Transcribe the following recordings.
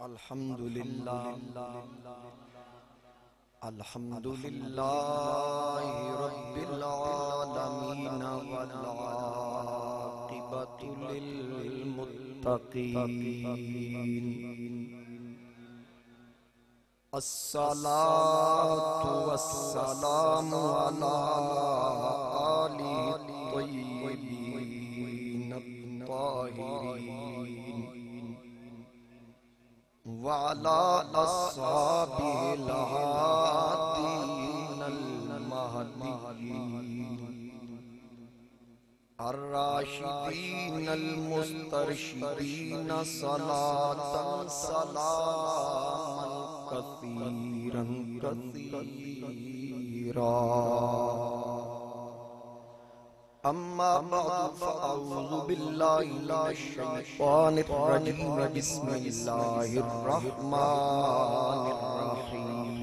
अल्हम्दुलिल्लाहि रब्बिल आलमीन वल आक़िबतु लिल मुत्तक़ीन। अस्सलातु वस्सलामु अला आलिहि त्वय्यिबीन त्ताहिरीन व अला अस्हाबिहिल हादीनल महदीयीन अर्राशिदीनल मुस्तरशिदीन सलातन सलामन कसीरन कसीरा। अम्मा बअद फअऊज़ु बिल्लाहि मिनश शैतानिर रजीम। बिस्मिल्लाहिर रहमानिर रहीम।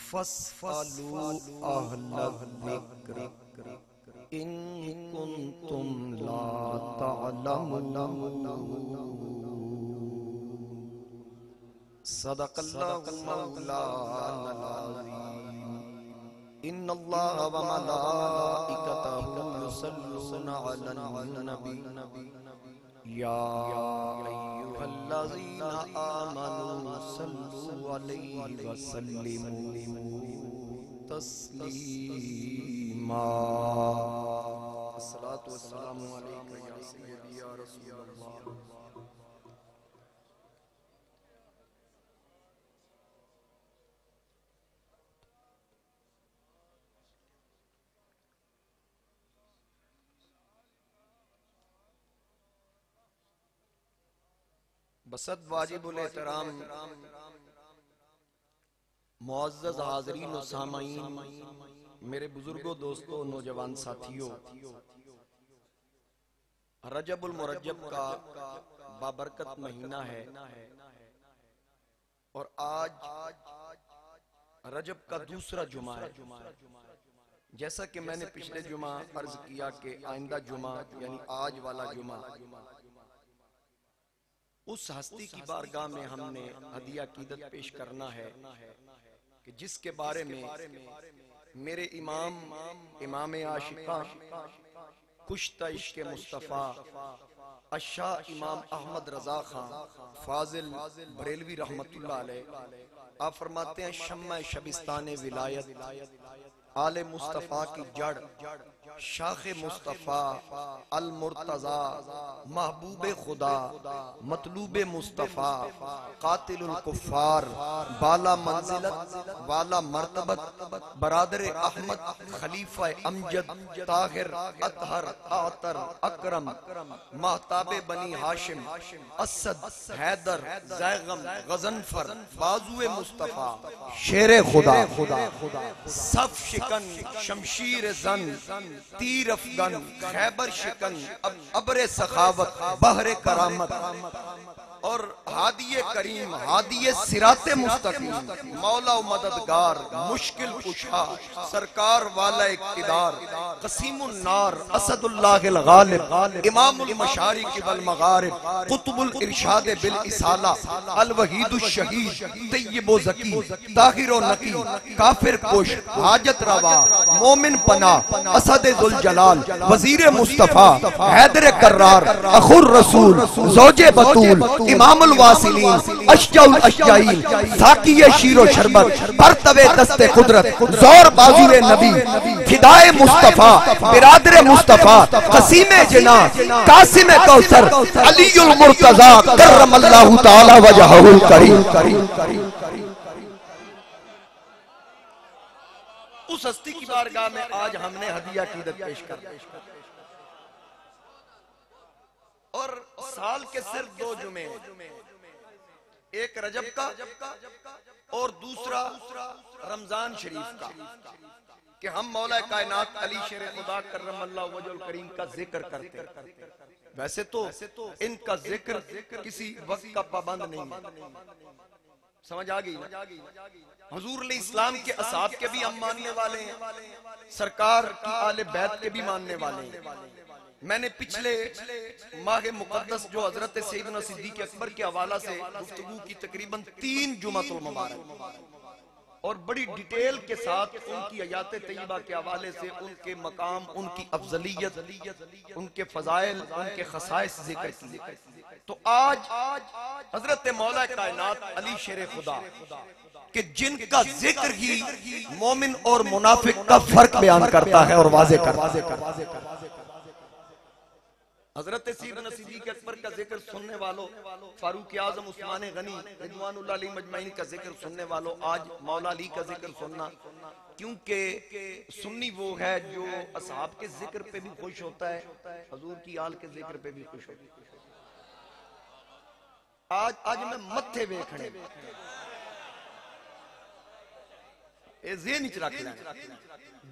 फस्अलू अहलज़ ज़िक्र इन कुंतुम ला तअलमून। सदक़ल्लाहु मौलानल अज़ीम। इन्नल्लाह व मलाइकतहु युसल्लूना अलन नबी या अय्युहल्लज़ीना आमनू सल्लू अलैहि व सल्लिमू तस्लीमा। अस्सलातु वस्सलामु अलैका या सय्यदी या रसूलल्लाह। बसद वाजिबुल एहतराम मुअज़्ज़ज़ हाज़रीन व सामाईन, मेरे बुजुर्गों, दोस्तों, नौजवान साथियों, रजबुल मुरज्जब का बाबरकत महीना है और आज रजब का दूसरा जुमा है। जैसा कि मैंने पिछले जुमा अर्ज किया कि आइंदा जुमा यानी आज वाला जुमा उस हस्ती की बारगाह में हमने हदिया कीदत पेश करना है कि जिसके बारे में मेरे इमाम आशिका कुश्ता इश्क़ मुस्तफ़ा अशाह इमाम अहमद रजा खां फाजिल बरेलवी रहमतुल्लाह अलैह आप फरमाते हैं, शम्मा शबिस्तान विलायत आले मुस्तफ़ा की जड़ शाखे मुस्तफ़ा अल मुर्तज़ा महबूबे खुदा मतलूबे मुस्तफ़ा कातिलुल कुफ़ार बाला मंजिलत वाला मर्तबत बरादरे अहमद खलीफा अमजद ताहिर अतहर आतर अकरम महताबे बनी हाशिम असद हैदर ज़ैगम गज़नफर बाजुए मुस्तफ़ा शेरे खुदा सफ शिकन शमशीर जन तीर अफगन खैबर शिकन अबरे सखावत बहरे करामत और हादिये करीम हादिये सिराते मुस्तकीम मौला व मददगार मुश्किल कुशा सरकार वाला इक़्तिदार क़सीमुन नार असदुल्लाहिल गालिब इमामुल मशारिक़ वल मगारिब कुतुबुल इरशाद बिल इसाला अल वहीदुश शहीद तय्यिब व ज़की ताहिर व नकी काफिर कुश हाजत रवा मोमिन पना असद जुल जलाल वज़ीर मुस्तफ़ा हैदर कर्रार अखुर रसूल ज़ौजे बतूल इमामुल वासिलीन अशजाउल अशजाईन साक़िये शीरो शरबत बरतवे दस्ते कुदरत ज़ौर बाजुए नबी फिदाए मुस्तफ़ा बिरादरे मुस्तफ़ा क़सीमे जिना कासिमे कौसर अलीयुल मुर्तज़ा करमल्लाहु तआला वजहुल करीम। उस हस्ती की बारगाह में आज हमने हदिया कीदत पेश कर और साल के सिर्फ दो जुमे, एक रजब का और दूसरा रमजान शरीफ का, कि हम मौला कायनात अली शेर खुदा करमल्लाहु वजहुल करीम का जिक्र करते। वैसे तो इनका जिक्र किसी वक्त का पाबंद नहीं है, समझ आ गई ना। हुजूर इस्लाम के असहाब के भी हम मानने वाले हैं, सरकार की आले बैत के भी मानने वाले हैं, मैंने पिछले माह मुकद्दस जो हजरत सैयदना सिद्दीक़ अकबर के हवाला से गुफ्तगू की तकरीबन 3 जुमातुल मुबारक और बड़ी डिटेल के साथ उनकी हयात तय्यबा के हवाले से उनके मकाम, उनकी अफजलियत, उनके फजाइल, उनके खसाइस जिक्र की। तो आज हजरत मौला कायनात अली शेर खुदा कि जिनका जिक्र ही मोमिन और मुनाफिक का फर्क बयान करता है और वाज़े करता है। हजरत सैयदना सिद्दीक़ अकबर का जिक्र सुनने वालों, फारूक आजम उस्मान गनी रिज़वानुल्लाह अलैहि मजमईन का जिक्र सुनने वालों, आज मौला अली का जिक्र सुनना, क्योंकि सुन्नी वो है जो असहाब के जिक्र पे भी खुश होता है, हजूर की आल के जिक्र पे भी खुश होता है। आज मैं मत्थे वेखने रख लेना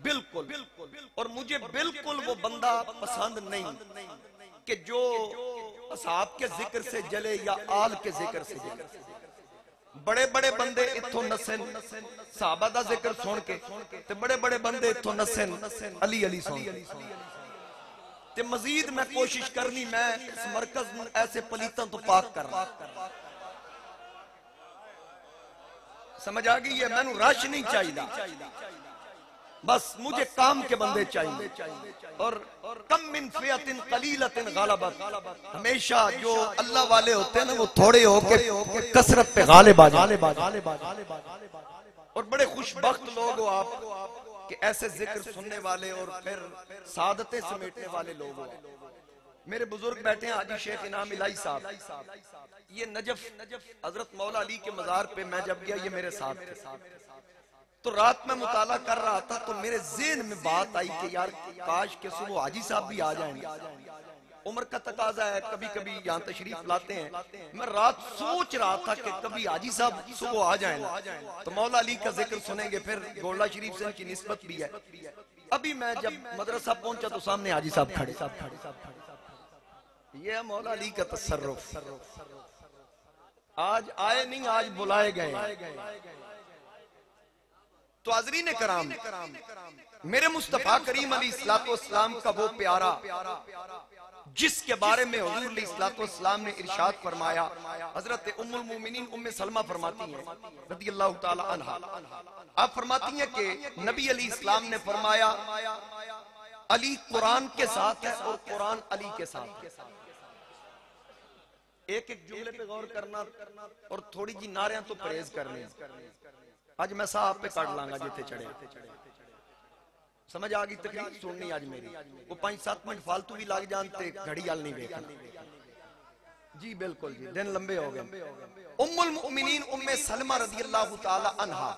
बिल्कुल, और मुझे बिल्कुल वो बंदा पसंद नहीं कि जो असहाब के जिक्र से जले या आल के जिक्र से जले। बड़े बड़े बंदे इत्थों नसन सहाबा दा जिक्र सुन के, ते बड़े बड़े बंदे इत्थों नसन अली अली सुन ते मजीद मैं कोशिश करनी मैं इस मरकज ऐसे पलीतों तो पाक करना। समझ आ गई है? मैनू रश नहीं चाहिए, बस मुझे काम के बंदे चाहिए। और कम मिन फियतिन कलीलतिन गलबत, हमेशा जो अल्लाह वाले होते हैं ना वो थोड़े होके कसरत पे गालिब आ जाते हैं। और बड़े खुशबख्त लोग हो आप कि ऐसे जिक्र सुनने वाले और फिर सादतें समेटने वाले लोग हो। मेरे बुजुर्ग बैठे हैं हाजी शेख इनाम इलाही साहब, ये नजफ हजरत मौला अली के मजार पे मैं जब गया ये मेरे साथ थे। तो रात में मुताला कर रहा था तो मेरे ज़हन में बात आई कि यार काश के सुबह हाजी साहब भी आ जाएंगे। उम्र का तकाजा है, कभी कभी यहाँ तशरीफ लाते हैं। मैं रात सोच रहा था कि कभी हाजी साहब सुबह आ जाएं तो मौला अली का जिक्र सुनेंगे, फिर गोला शरीफ से इनकी निस्बत भी है। अभी मैं जब मदरसा पहुंचा तो सामने हाजी साहब खड़े। ये मौला अली का तसर्रुफ। आज आए नहीं, आज बुलाए गए। तो हाज़रीन कराम, मेरे मुस्तफा करीम अलैहिस्सलाम का वो प्यारा जिसके बारे में हुज़ूर अलैहिस्सलाम ने इरशाद फरमाया। हजरत उम्मुल मोमिनीन उम्मे सलमा फरमाती हैं रज़ियल्लाहु ताला अन्हा, आप फरमाती हैं कि नबी अलैहिस्सलाम ने फरमाया अली कुरान के साथ है और कुरान अली के साथ है। एक एक जुमले पे गौर करना और थोड़ी जी नारियां तो परहेज करनी। आज मैं साहब पे काट लांगा जिथे चढ़े। समझ आ गई? तकरीर सुननी आज मेरी, वो 5-7 मिनट फालतू भी लग जानते, घड़ी हाल नहीं देखना। जी बिल्कुल जी, दिन लंबे हो गए। उम्मुल मोमिनीन उम्मे सलमा रज़ियल्लाहु ताला अन्हा,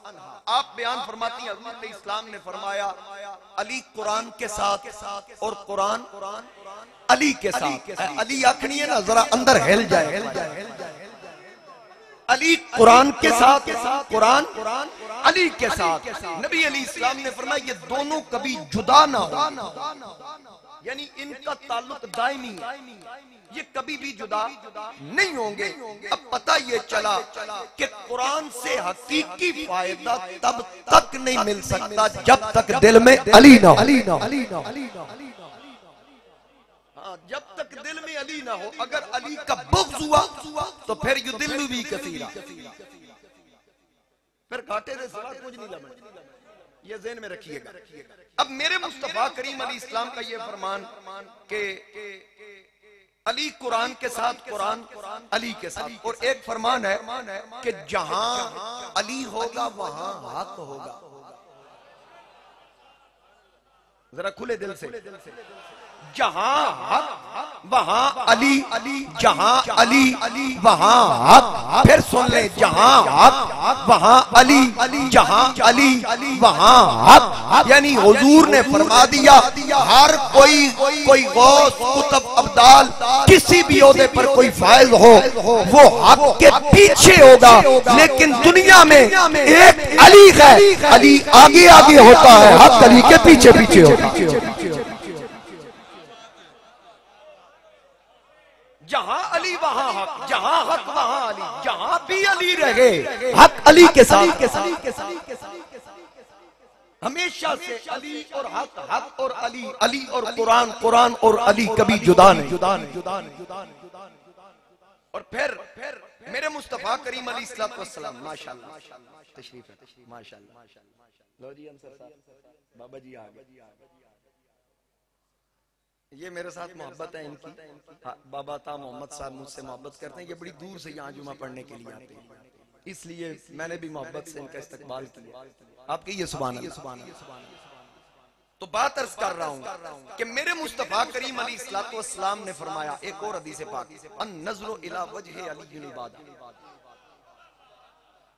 आप बयान फरमाती हैं हज़रत इस्लाम ने फरमाया अली कुरान के साथ और कुरान अली के साथ। अली आखनी है ना जरा अंदर हिल जाए। अली कुरान के साथ, कुरान अली के साथ। नबी अली इस्लाम ने फरमाया ये दोनों कभी जुदा ना हो, यानी इनका ताल्लुक दायमी है, ये कभी भी जुदा नहीं होंगे। अब पता ये चला कि कुरान से हकीकी फायदा तब तक नहीं मिल सकता जब तक दिल में अली ना हो। जब तक दिल में अली ना हो, अगर अली का बुग़्ज़ हुआ तो फिर युदिल्लु भी कसीरा, फिर घाटे से सिवा कुछ नहीं लबना। ये ज़हन में रखिएगा। अब मेरे मुस्तफा करीम अलैहिस्सलाम का ये फरमान कि अली कुरान के साथ, कुरान अली के साथ। और एक फरमान है कि जहां अली होगा वहां हक होगा। जरा खुले दिल से, जहां हक वहां अली, जहां अली वहां हक। फिर सुन ले, जहां हक वहां अली, जहां अली वहां हक। यानी हुजूर ने फरमा दिया हर कोई गौस कुतुब अब्दाल किसी भी ओहदे पर कोई फायज हो वो हक के पीछे होगा, लेकिन दुनिया में एक अली है, अली आगे आगे होता है, हक अली के पीछे पीछे होता है। जहां अली वहां हक, जहां हक वहां अली, जहां भी अली रहे हक अली के साथ। हमेशा से अली और हक, हक और अली, अली और कुरान, कुरान और अली कभी जुदा नहीं। और फिर मेरे मुस्तफा करीम अलैहिस्सलाम, माशाअल्लाह, तशरीफ है, माशाअल्लाह। लो जी अंसर साहब, बाबा जी आ गए। ये मेरे साथ मोहब्बत है इनकी। बाबा ता मोहम्मद साहब मुझसे मोहब्बत करते हैं। ये बड़ी दूर से यहाँ जुमा पढ़ने के लिए आते हैं, इसलिए मैंने भी मोहब्बत से इनका इस्तकबाल किया। आपके ये सुभान अल्लाह। तो बात अर्ज कर रहा हूँ कि मेरे मुस्तफा करीम अलैहिस्सलाम ने फरमाया, एक और हदीस पाक, अन नज़रो इला वजह अली इबादत,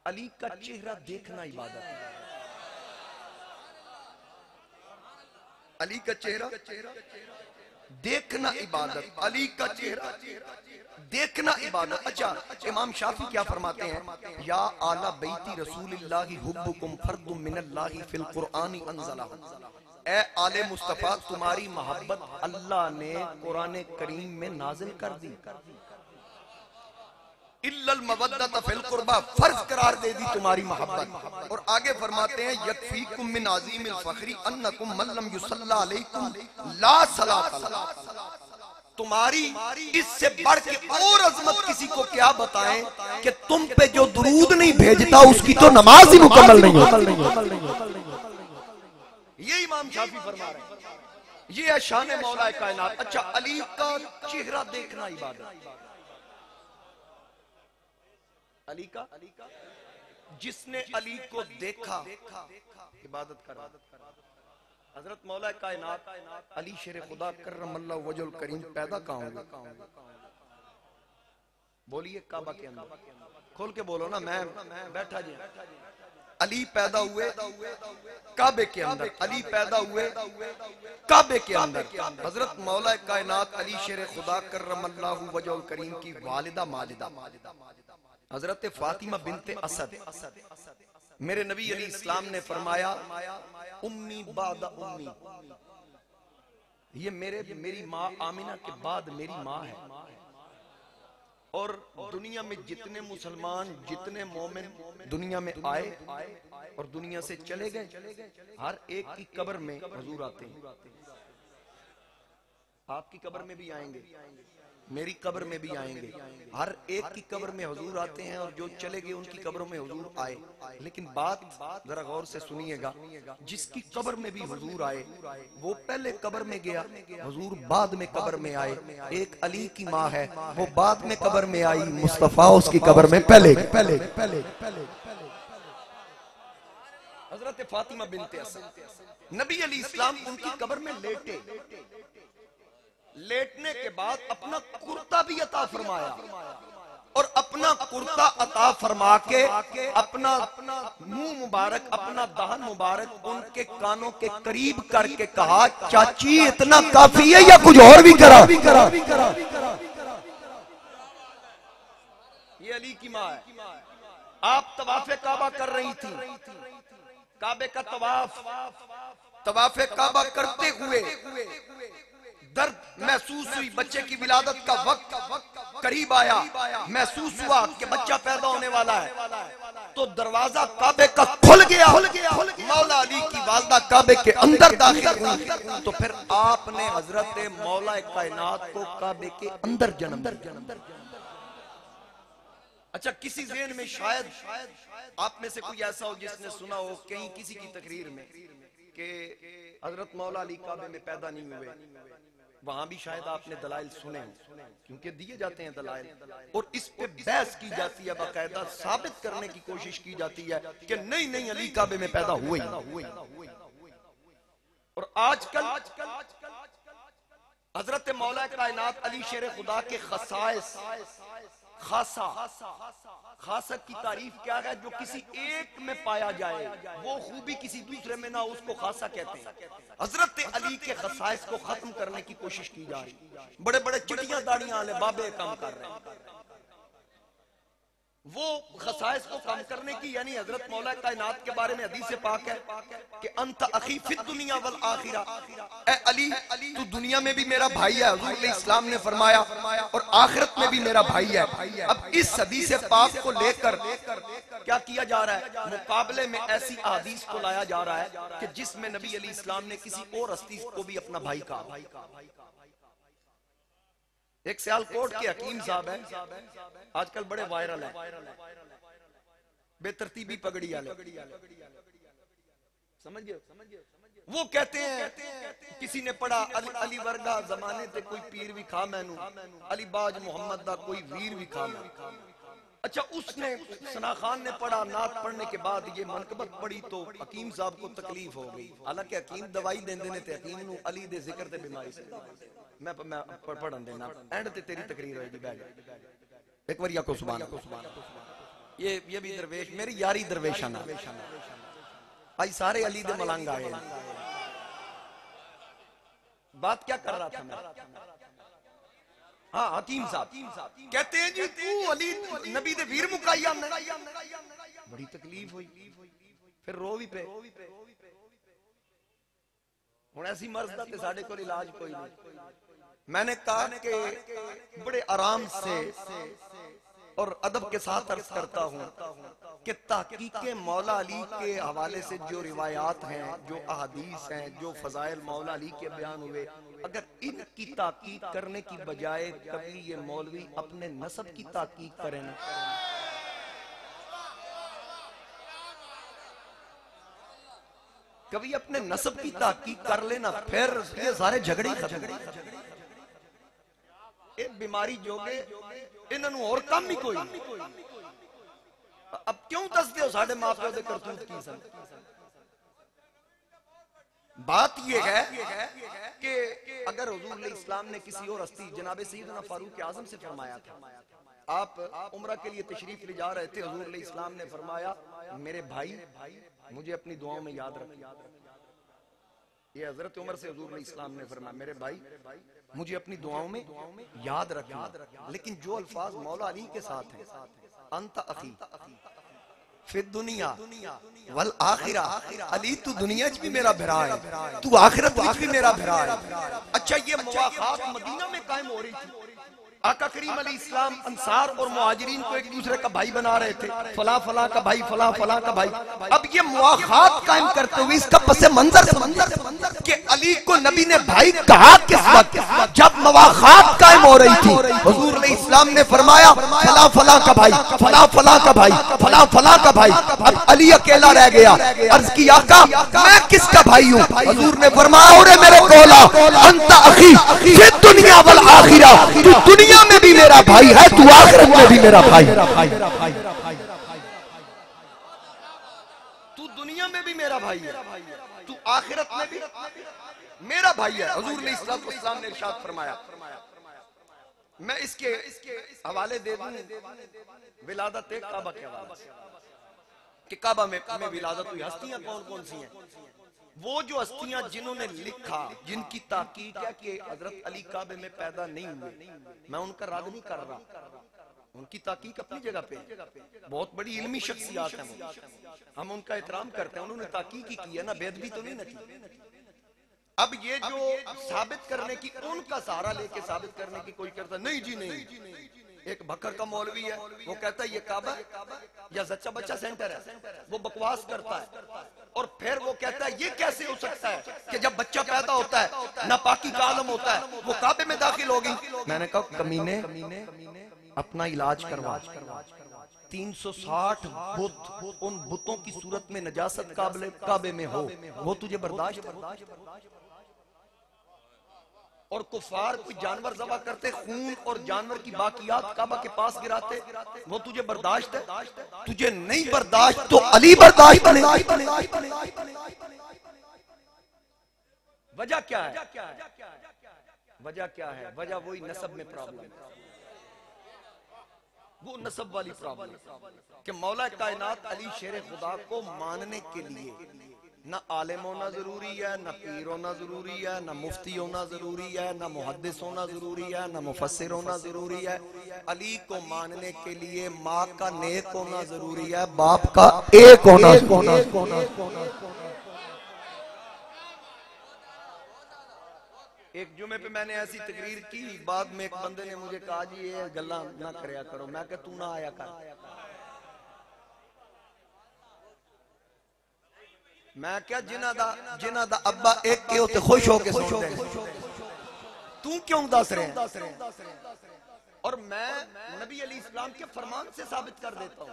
अली का चेहरा देखना इबादत है। अली का चेहरा देखना इबादत, अली का चेहरा देखना इबादत। अच्छा, इमाम शाफी क्या फरमाते हैं, या आला बैती रसूलिल्लाहि हुब्बुकुम फर्दुम मिनल्लाहि फिल कुरआनी अंज़ला, ए आले मुस्तफा तुम्हारी मोहब्बत अल्लाह ने कुरान करीम में नाजिल कर दी। इल्लल मवद्दत फिल कुर्बा, फर्ज करार दे दी तुम्हारी मोहब्बत। और आगे फरमाते हैं, यकफीकुम मिन अज़ीमिल फखरी अन्नकुम मन लम युसल्ला अलैकुम ला सलात लह, तुम्हारी इससे बढ़ के और अजमत किसी को क्या बताएं कि तुम पे जो दुरूद नहीं भेजता उसकी तो नमाज ही मुकम्मल नहीं होती। ये इमाम शाफी फरमा रहे हैं, ये है शान मौला कायनात। अच्छा, अली का चेहरा देखना इबादत, अली का, जिसने अली को देखा इबादत कर। हजरत मौला कायनात अली शेर खुदा कर्रमल्लाहु वजहुल करीम पैदा कहाँ हुए? बोलिए काबा के अंदर, खोल के बोलो ना, मैं बैठा जी। अली पैदा हुए काबे के अंदर, अली पैदा हुए काबे के अंदर। हजरत मौला कायनात अली शेर खुदा कर्रमल्लाहु वजहुल करीम की वालिदा मालिदा हजरत फातिमा बिनते असद, मेरे नबी अली इस्लाम ने फरमाया, उम्मी बादा उम्मी, ये मेरी माँ आमिना के बाद मेरी माँ है। और दुनिया में जितने मुसलमान, जितने मोमिन दुनिया में आए और दुनिया से चले गए, हर एक की कब्र में हुजूर आते हैं। आपकी कब्र में भी आएंगे, मेरी कब्र में भी आएंगे, हर एक की कब्र में हुजूर आते हैं। और जो चले गए उनकी कब्रों में हुजूर आए। लेकिन बात जरा गौर से सुनिएगा, जिसकी कब्र में भी हुजूर आए वो पहले कब्र में गया, हुजूर बाद में कब्र में आए। एक अली की माँ है, वो बाद में कब्र में आई, मुस्तफा उसकी कब्र में पहले। हजरत फातिमा बिनते असद, नबी अली इस्लाम उनकी कब्र में लेटे, लेटने के बाद अपना कुर्ता भी अता फरमाया, और अपना कुर्ता अता फरमा के अपना मुंह मुबारक, अपना दहन मुबारक उनके कानों के करीब करके कहा, चाची इतना काफी है या कुछ और भी करा? ये अली की माँ है। आप तवाफे काबा कर रही थी, काबे का तवाफे काबा करते हुए दर्द महसूस हुई, बच्चे की विलादत का वक्त करीब आया, महसूस हुआ कि बच्चा पैदा होने वाला है। तो दरवाजा काबे का खुल गया, मौला अली की वालदा काबे के अंदर दाखिल हुई। तो फिर आपने हजरत मौला कायनात को काबे के अंदर जन्म दिया। अच्छा, किसी ज़हन में शायद आप में से कोई ऐसा हो जिसने सुना हो कहीं किसी की तकरीर में कि हजरत मौला अली काबे में पैदा नहीं हुए, वहां भी शायद आपने दलाइल सुने, क्योंकि दिए जाते हैं दलाइल, और इस पे बहस की जाती है, बाकायदा साबित करने की कोशिश की जाती है कि नहीं नहीं अली काबे में पैदा हुए। और आजकल हजरत मौला कायनात अली शेर खुदा के खसाइस, खासा की तारीफ क्या है? जो किसी एक में पाया जाए, वो खूबी किसी दूसरे में ना, उसको खासा कहते हैं। हजरत अली के खसाइस को खत्म करने की कोशिश की जा रही। बड़े बड़े चिड़िया दाढ़ियां वाले बाबे काम कर रहे हैं, वो खसाइस को कम करने की, यानी हजरत मौला कायनात के बारे में हदीस पाक है कि अंत अखी फिद दुनिया वल आखिरा, ए अली तू दुनिया में भी मेरा भाई है, हुजूर इस्लाम ने फरमाया, और आखिरत में भी मेरा भाई है। अब इस हदीस पाक को लेकर क्या किया जा रहा है? मुकाबले में ऐसी अहादीस को लाया जा रहा है कि जिसमें नबी अली इस्लाम ने किसी और हस्ती को भी अपना भाई कहा। एक सियालकोट के हकीम साहब हैं, आजकल बड़े वायरल है, बेतरतीबी पगड़ी वाले, समझ गए? वो कहते हैं किसी ने पढ़ा अली वर्गा जमाने ते कोई पीर भी खा मैनू, अली बाज मोहम्मद दा कोई वीर भी खा मैं। अच्छा, उसने सना खान ने पढ़ा, नात पढ़ने के बाद ये मनकबत पढ़ी तो हकीम साहब को तकलीफ हो गई। हालांकि हकीम दवाई देंदे ने ते हकीम नू अली दे जिक्र ते बीमारी से मैं पढ़न देना एंड ते तेरी तकरीर होएगी। बैठ एक बार को सुभान अल्लाह। ये भी दरवेश, मेरी यारी दरवेशाना भाई, सारे अली दे मलंग आए। बात क्या कर रहा था मैं? हाँ, हकीम साहब कहते हैं जी तू अली नबी दे वीर मुकाया, बड़ी तकलीफ हुई, फिर रो भी पे। हुण ऐसी मर्ज दा ते साडे कोल इलाज कोई नहीं। मैंने कहा कि बड़े आराम से और अदब के साथ अर्ज करता हूं कि तहकीके मौला अली के हवाले से जो रिवायात हैं, जो अहादीस हैं, जो फजाइल मौला अली के बयान हुए, अगर इनकी ताकीक करने की बजाय कभी ये मौलवी अपने नसब की ताकीक करें ना, कभी अपने नसब की ताकीक कर लेना, फिर ये सारे झगड़े खत्म। एक बीमारी जोगे इन्होंने और काम ही कोई नहीं। अब क्यों दसते हो साढ़े मां प्यो दे करतूत की सन? बात ये है कि अगर हुजूर इस्लाम ने किसी और हस्ती जनाबे सैयदना फारूक आजम से फरमाया था, आप उम्रा के लिए तशरीफ ले जा रहे थे, हुजूर इस्लाम ने फरमाया मेरे भाई मुझे अपनी दुआओं में याद रखिए। ये हजरत उमर से हुजूर इस्लाम ने फरमाया मेरे भाई मुझे अपनी दुआओं में याद रखना। लेकिन जो अल्फाज मौला अली के साथ हैं, अंत अखी फिर दुनिया वल आखिरा, अली तू दुनिया च भी मेरा भरा है, तू आखिरत में भी मेरा भरा है। अच्छा, ये मुवाफात मदीना में कायम हो रही थी। आका करीम अलैहि इस्लाम अंसार और मुहाजिरीन को एक दूसरे का भाई बना रहे थे, फला फला का भाई, फला फला का भाई। अब ये मुआखात कायम करते हुए इसका पसे मंजर कि अली को नबी ने भाई कहा किस वक्त? जब मुआखात कायम हो रही थी। हुजूर अलैहि इस्लाम ने फरमाया फला फला का भाई, फला फला का भाई, फला फला का भाई। अब अली अकेला रह गया। अर्ज की आका मैं किसका भाई हूँ? हुजूर ने फरमाया और मेरे कोला अंत अखी फिर दुनिया वल आखिरा, तू दुनिया में भी मेरा भाई है, तू आखिरत में भी मेरा भाई। तू दुनिया में भी मेरा भाई है, तू आखिरत में भी मेरा भाई है। हुजूर ने इस्लाम ने इरशाद फरमाया, मैं इसके हवाले दे दूं विलादत काबा के हवाले से कि काबा में विलादत हुई। हस्तियां कौन कौन सी हैं? वो जो हस्तियां जिन्होंने लिखा, जिनकी ताकीक है कि हजरत अली काबे में पैदा नहीं हुए, मैं उनका रद्द नहीं कर रहा, उनकी ताकीक अपनी जगह पे, बहुत बड़ी इल्मी शख्सियत है, हम उनका एहतराम करते हैं, उन्होंने ताकीक ही की है ना, बेदबी तो नहीं ना की। अब ये जो साबित करने की, उनका सहारा लेके साबित करने की कोई करता नहीं जी नहीं। एक भक्कर का मौलवी है, वो कहता है ये काबा या जच्चा बच्चा सेंटर है, वो बकवास करता है। और फिर वो कहता है ये कैसे हो सकता है कि जब बच्चा पैदा होता है नापाकी का आलम होता है, वो काबे में दाखिल होगी। मैंने कहा कमीने अपना इलाज करवा। 360 बुत, उन बुतों की सूरत में नजासत काबे में हो, वो तुझे बर्दाश्त है? और कुफार कोई जानवर ज़बह करते, खून और जानवर की बाकियात काबा के पास गिराते, वो तुझे बर्दाश्त है? तुझे नहीं बर्दाश्त तो अली बर्दाश्त नहीं। वजह क्या है? वजह क्या है? वजह वही नसब में प्रॉब्लम है, वो नसब वाली प्रॉब्लम कि मौला कायनात अली शेर खुदा को मानने के लिए ना आलिम होना जरूरी है, ना पीर होना जरूरी है, ना मुफ्ती होना जरूरी है, ना मुहद्दिस होना जरूरी है, ना मुफस्सिर होना जरूरी है। अली को मानने के लिए माँ का नेक होना जरूरी है, बाप का एक होना। एक जुमे पे मैंने ऐसी तकरीर की, बाद में एक बंदे ने मुझे कहा जी ये गल्ला ना करया करो। मैं कहा तू ना आया कर, मैं क्या जिन्हां दा अब्बा एक के होते खुश होके सुनते हैं, तू क्यों दस रहे हैं? और मैं नबी अली इस्लाम के फरमान से साबित कर देता हूं,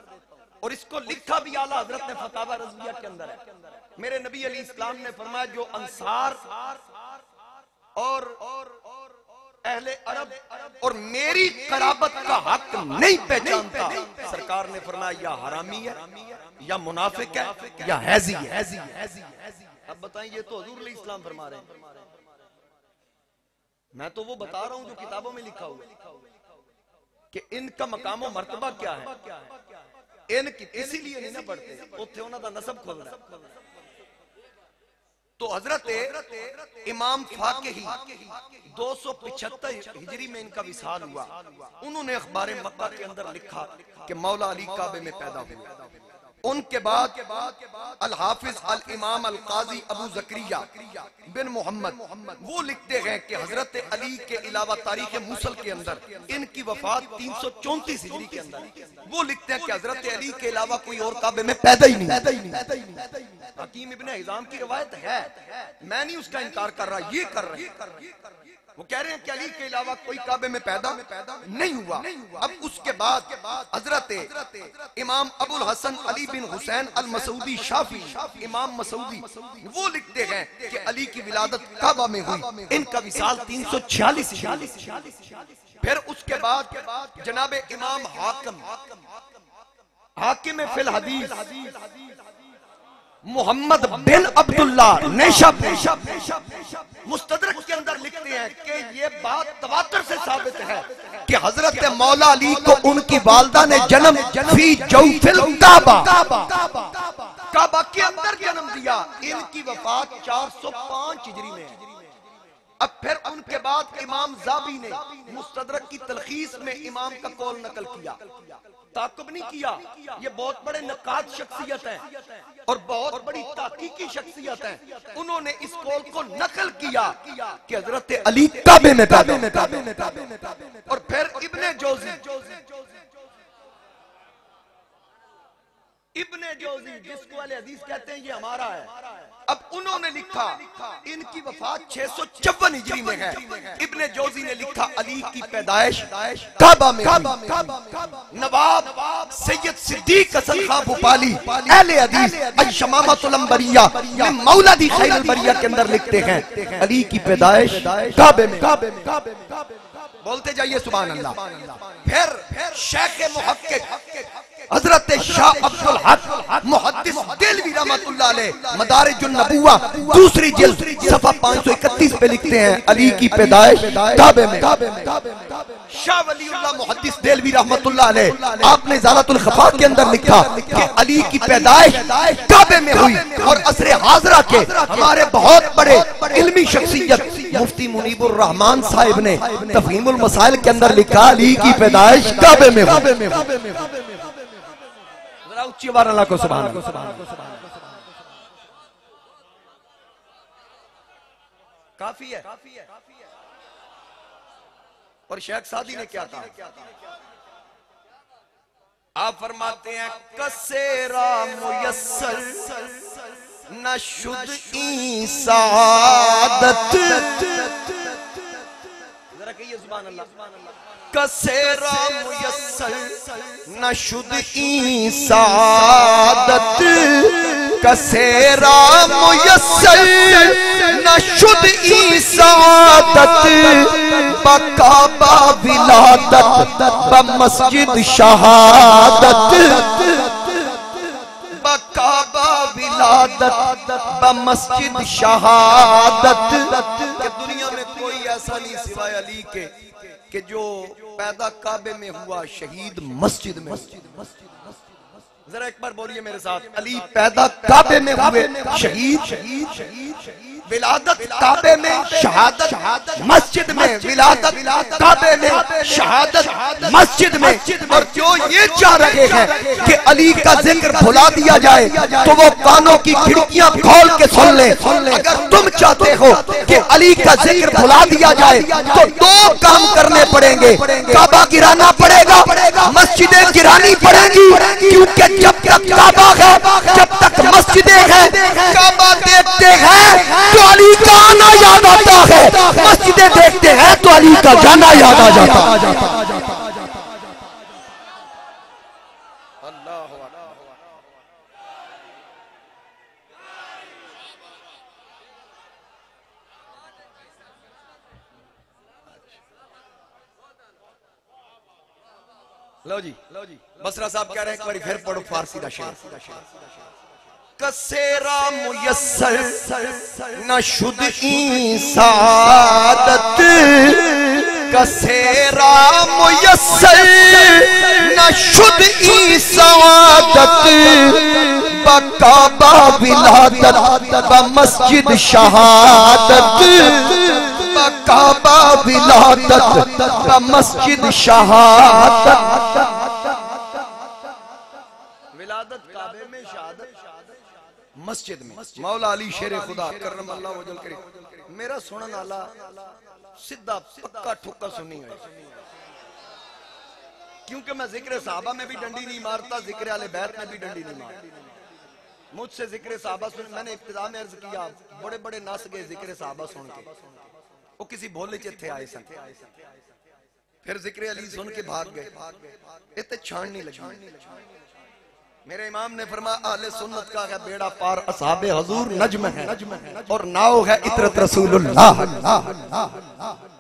और इसको लिखा भी आला हजरत ने फतावा रज़विया के अंदर है। मेरे नबी अली इस्लाम ने फरमाया जो अंसार और अहले अरब और मेरी कराबत का हक नहीं पहचानता, सरकार ने फरमाया या हरामी है या मुनाफिक है या हैजी है। अब बताएं, ये तो हुजूर अलैहि इस्लाम फरमा रहे हैं, मैं तो वो बता रहा हूं जो किताबों में लिखा हुआ है कि इनका मकाम व मर्तबा क्या है। इनकी इसीलिए नहीं ना पढ़ते, उत्थे उन्हां दा नसब खुलदा है। तो हजरत इमाम फाकिही 275 हिजरी में इनका विसाल हुआ। उन्होंने अखबार मक्का के अंदर लिखा कि मौला अली काबे में पैदा हुए। उनके बाद अल हाफिज अल इमाम अल काजी अबू जकरिया बिन मोहम्मद वो लिखते हैं कि हजरत अली के अलावा तारीख मुसल के अंदर इनकी वफात 334 हिजरी के अंदर। वो लिखते हैं कि हजरत अली के अलावा कोई और काबे में पैदा ही नहीं। हकीम इब्ने हिजाम की रिवायत है, मैं नहीं उसका इनकार कर रहा, ये कर रहे हैं। वो कह रहे हैं कि अली के अलावा कोई काबे में पैदा नहीं हुआ। अब उसके बाद हजरत इमाम अबुल हसन अली बिन हुसैन अल मसूदी शाफी इमाम मसूदी वो लिखते हैं कि अली की विलादत काबा में हुई। इनका विसाल 346। फिर उसके बाद जनाबे इमाम हाकिम फिल हदीस मोहम्मद बिन अब्दुल्ला मुस्तदरक के अंदर लिखते हैं कि ये बात तवातर से साबित है कि हजरत मौला अली को उनकी वालदा ने जन्म फी जौफिल काबा के अंदर जन्म दिया। इनकी वफात 405 हिजरी में है। अब फिर उनके बाद इमाम ज़ाबी ने मुस्तदरक की तलखीस में इमाम का कौल नकल किया, ताक़ुब नहीं किया। ये बहुत बड़े नकाद शख्सियत हैं और बहुत बड़ी ताकीकी शख्सियत हैं। उन्होंने इस कौल को नकल किया कि हजरत अली काबे में पैदा। और फिर इब्ने जोजी जिसको अहले हदीस कहते हैं, ये हमारा है। अब उन्होंने लिखा, इनकी वफात 654 हिजरी में है। इब्ने जोजी ने लिखा अली की पैदाइश काबा में हुई। नवाब सैयद सिद्दीक हसन खां भोपाली अहले हदीस अश-शमामतुल अंबरिया में मौलादी खैरुल बरिया के अंदर लिखते हैं अली की पैदाइश काबे में। बोलते जाइए सुभान अल्लाह। फिर शेख मुहक्किक हजरत शाह अब्दुल हक मुहद्दिस देलवी रहमतुल्लाह अलैह मदारिजुन नबुव्वा दूसरी जिल्द सफा 531 पे लिखते हैं अली की पैदाइश काबे में। शाह वलीउल्लाह मुहद्दिस देलवी रहमतुल्लाह अलैह आपने ज़ालतुल खफा के अंदर लिखा कि अली की पैदाइश काबे में हुई। और असरे हाजरा के हमारे बहुत बड़े इल्मी शख्सियत मुफ्ती मुनीबुर रहमान साहिब ने तफहीमुल मसाइल के अंदर लिखा अली की पैदाइश काबे में हुई। उच्ची आवाज़ अल्लाह को सुभान अल्लाह। काफी है। और शेख सादी ने क्या कहा? आप फरमाते हैं कसेरा मुयस्सर न शुद ई सादत। जरा कहिए सुभान अल्लाह। कसेरा मुयस्सर न शुद ई सादत, कसेरा मुयस्सर न शुद ई सादत, बकाबा विलादत बमस्जिद शहादत, बकाबा विलादत बमस्जिद शहादत। कि दुनिया में कोई ऐसा नहीं सिवाय अली के कि जो पैदा काबे में हुआ, शहीद मस्जिद में। जरा एक बार बोलिए मेरे साथ, अली पैदा काबे में हुए, शहीद विलादत काबे में, शहादत मस्जिद में, विलादत काबे में, शहादत मस्जिद में। और जो ये चाह रहे हैं कि अली का जिक्र भुला दिया जाए तो वो कानों की खिड़कियां खोल के सुन ले। अगर तुम चाहते हो कि अली का जिक्र भुला दिया जाए तो दो काम करने पड़ेंगे, काबा गिराना पड़ेगा, मस्जिदें गिरानी पड़ेंगी। क्योंकि जब तक काबा है, जब तक मस्जिदें हैं, काबा है, मस्जिदें देखते हैं तो अली का जाना याद आ जाता। लो जी बसरा साहब कह रहे हैं एक बार फिर पढ़ो फारसी का शेर। कसेरा मुयस्सर न शुद सादत, कसेरा मुयस्सर न शुद सादत, बकाबा विलादत ब मस्जिद शहादत, बकाबा विलादत ब मस्जिद शहादत। विलादत काबे में, शहादत मस्जिद में। मौला अली शेर खुदा करम अल्लाह वजल करे मेरा सुनन वाला सीधा पक्का ठुक्का सुनी है, क्योंकि मैं जिक्र साहबा में भी डंडी नहीं मारता, जिक्र आले बैत में भी डंडी नहीं मारता। मुझसे जिक्र साहबा सुन, मैंने इब्तिदा में अर्ज किया बड़े बड़े नस गए जिक्र साहबा सुन के, वो किसी भोले चित्थे आए सन, फिर जिक्र अली सुन के भाग गए, इतने छान नहीं लगी। मेरे इमाम ने फरमाया अहले सुन्नत का है बेड़ा पार, असहाबे हुजूर नज्म है और नाव है इतरत रसूलुल्लाह।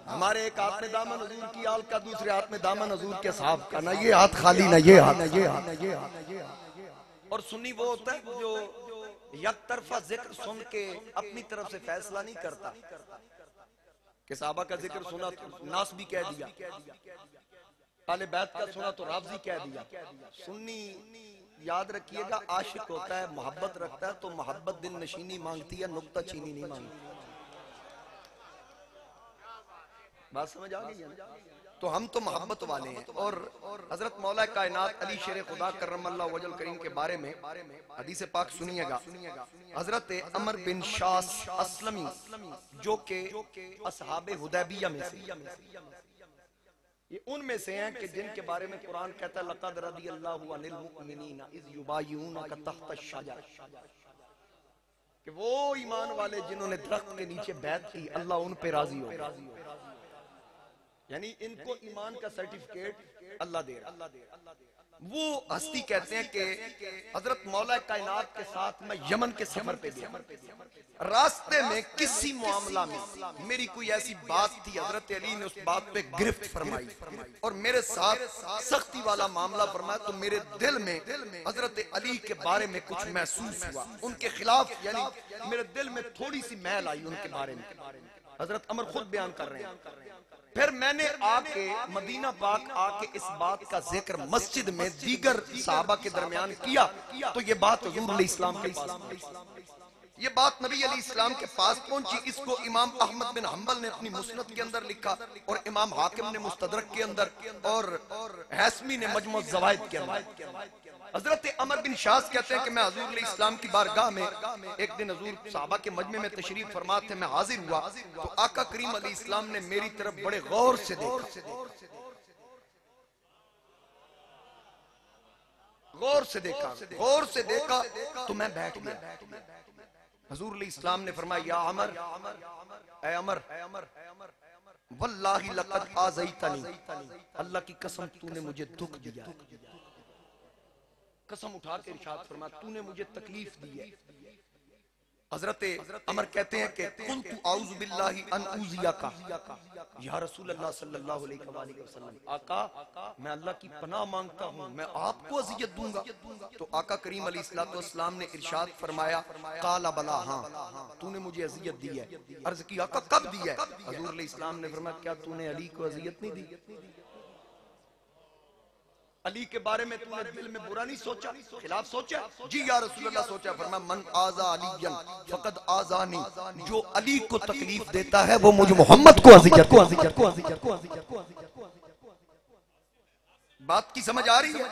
हमारे एक हाथ में दामन हुजूर की आल का, दूसरे हाथ में दामन हुजूर के साहब का, ना ये हाथ खाली ना ये हाथ। और सुन्नी वो होता है जो एक तरफा जिक्र सुन के अपनी तरफ से फैसला नहीं करता कि साहबा का जिक्र सुना तो नास भी कह दिया, आले बैत का सुना तो राफ़ज़ी कह दिया। सुन्नी याद रखिएगा आशिक होता है, मोहब्बत रखता है तो मोहब्बत दिल नशीनी मांगती है, नुक्ता चीनी नहीं मांगती। बात समझ आ गई है? तो हम तो मोहब्बत वाले हैं। और हजरत मौला कायनात अली शेर खुदा करमल्लाहु वजल करीम के बारे में हदीस पाक सुनिएगा। हजरत अमर बिन शास अस्लमी जो के असहाबे हुदैबिया में से, ये उनमें से हैं कि जिनके बारे में कुरान कहता है लक़द रदियल्लाहु अनिल मुमिनीना इज़ युबायिऊनका तहत अश-शजर, कि वो ईमान वाले जिन्होंने दरख्त के नीचे बैत की अल्लाह उन पे राजी हो, यानी इनको ईमान का सर्टिफिकेट अल्लाह दे रहा। वो हस्ती कहते हैं कि हजरत मौला कायनात के साथ मैं यमन के सफर पे गया, रास्ते में किसी मामला में मेरी कोई ऐसी बात थी, हजरत अली ने उस बात पे गिरफ्त फरमाई और मेरे साथ सख्ती वाला मामला फरमाया, तो मेरे दिल में हजरत अली के बारे में कुछ महसूस हुआ, उनके खिलाफ यानी मेरे दिल में थोड़ी सी मैल आई उनके बारे में। हजरत अमर खुद बयान कर रहे हैं। फिर मैंने आके मदीना पाक आके इस बात का जिक्र मस्जिद में दीगर साहबा के दरमियान किया, तो ये बात हुजूर अलैहि इस्लाम के पास, ये बात नबी अलैहि इस्लाम के पास पहुंची। इसको इमाम अहमद बिन हंबल ने अपनी मुस्नद के अंदर लिखा और इमाम हाकिम ने मुस्तदरक के अंदर और हैसमी ने मजमू ज़वाइद के अंदर। हजरत अमर बिन शास कहते हैं कि मैं हुजूर अलैहि इस्लाम की बारगाह में एक दिन हुजूर साहबा के मजमे में तशरीफ फरमा थे, मैं हाजिर हुआ तो आका करीम अलैहि इस्लाम ने मेरी तरफ बड़े गौर से देखा, गौर से देखा तो मैं बैठ गया। हुजूर अलैहि इस्लाम ने फरमाया या अमर, ए अमर, वल्लाहि लक़द आज़ैतनी, अल्लाह की कसम तूने मुझे दुख दिया। कसम उठा के इरशाद फरमाया तूने मुझे तकलीफ दी है। हजरत अमर कहते हैं कि कुन्तु औज़ु बिल्लाहि अन उज़ियका या रसूल अल्लाह सल्लल्लाहु अलैहि वसल्लम, आका मैं अल्लाह की पनाह मांगता हूँ, मैं आपको अज़ियत दूंगा। तो आका करीम अलैहिस्सलातु वस्सलाम ने इरशाद फरमाया काला बला, हाँ तूने मुझे अज़ियत दी है। अर्ज की आका कब दी है? हुजूर अलैहिस्सलाम ने फरमाया क्या तूने अली को अज़ियत नहीं दी? अली के बारे में तूने दिल में बुरा नहीं सोचा, खिलाफ सोचा? जी या रसूलल्लाह सोचा। फरमाया मन आज़ा अलियन फक़द आज़ानी, जो अली को तकलीफ देता है वो मुझे मोहम्मद को अज़ियत। बात की समझ आ रही है?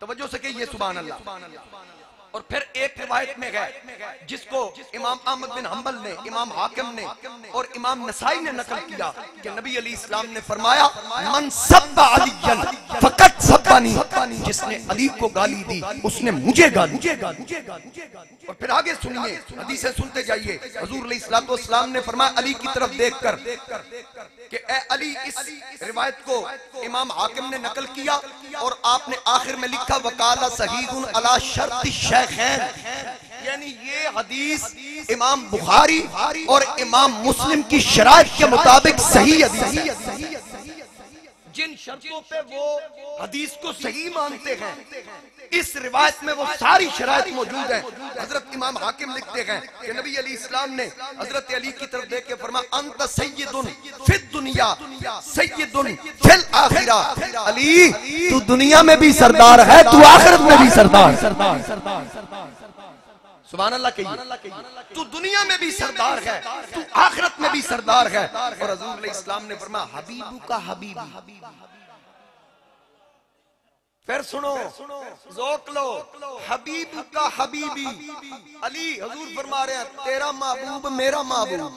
तवज्जो से कहिए सुभान अल्लाह। और फिर एक रिवायत में गए जिसको इमाम अहमद बिन हंबल ने, इमाम हाकिम ने और इमाम नसाई ने नकल किया कि नबी अलैहि इस्लाम ने फरमाया मन सब्बा अलियन फक़द सब्बा फकत जिसने अली को गाली दी उसने मुझे गाली। और फिर आगे सुनिए, हदीसें सुनते जाइए। हुजूर अलैहिस्सलाम ने फरमाया अली की तरफ देखकर कि ए अली, इस रिवायत को इमाम हाकिम ने नकल किया और आपने आखिर में लिखा वकाला सहीहुन अला शर्त शैखैन, यानी ये हदीस इमाम बुखारी और इमाम मुस्लिम की शराइत के मुताबिक सही हदीस है। जिन शर्तों पे वो हदीस को सही मानते हैं, इस रिवायत में वो सारी शराइत मौजूद है। हजरत इमाम हाकिम लिखते हैं कि नबी अली इस्लाम ने हजरत अली की तरफ देख के फरमाया अंत सय्यदुन फिद दुनिया सय्यदुन फिल आखिरा। अली तू दुनिया में भी सरदार है, तू आखिरत में भी सरदार। सुभान अल्लाह कहिए। तू दुनिया में भी सरदार है, तू आखिरत में भी सरदार है। और हुजूर अलैहिस्सलाम ने फरमाया हबीबू का हबीबी। फिर सुनो, ज़ौक़ लो, हबीबू का हबीबी। अली हुजूर फरमा रहे हैं तेरा महबूब मेरा महबूब।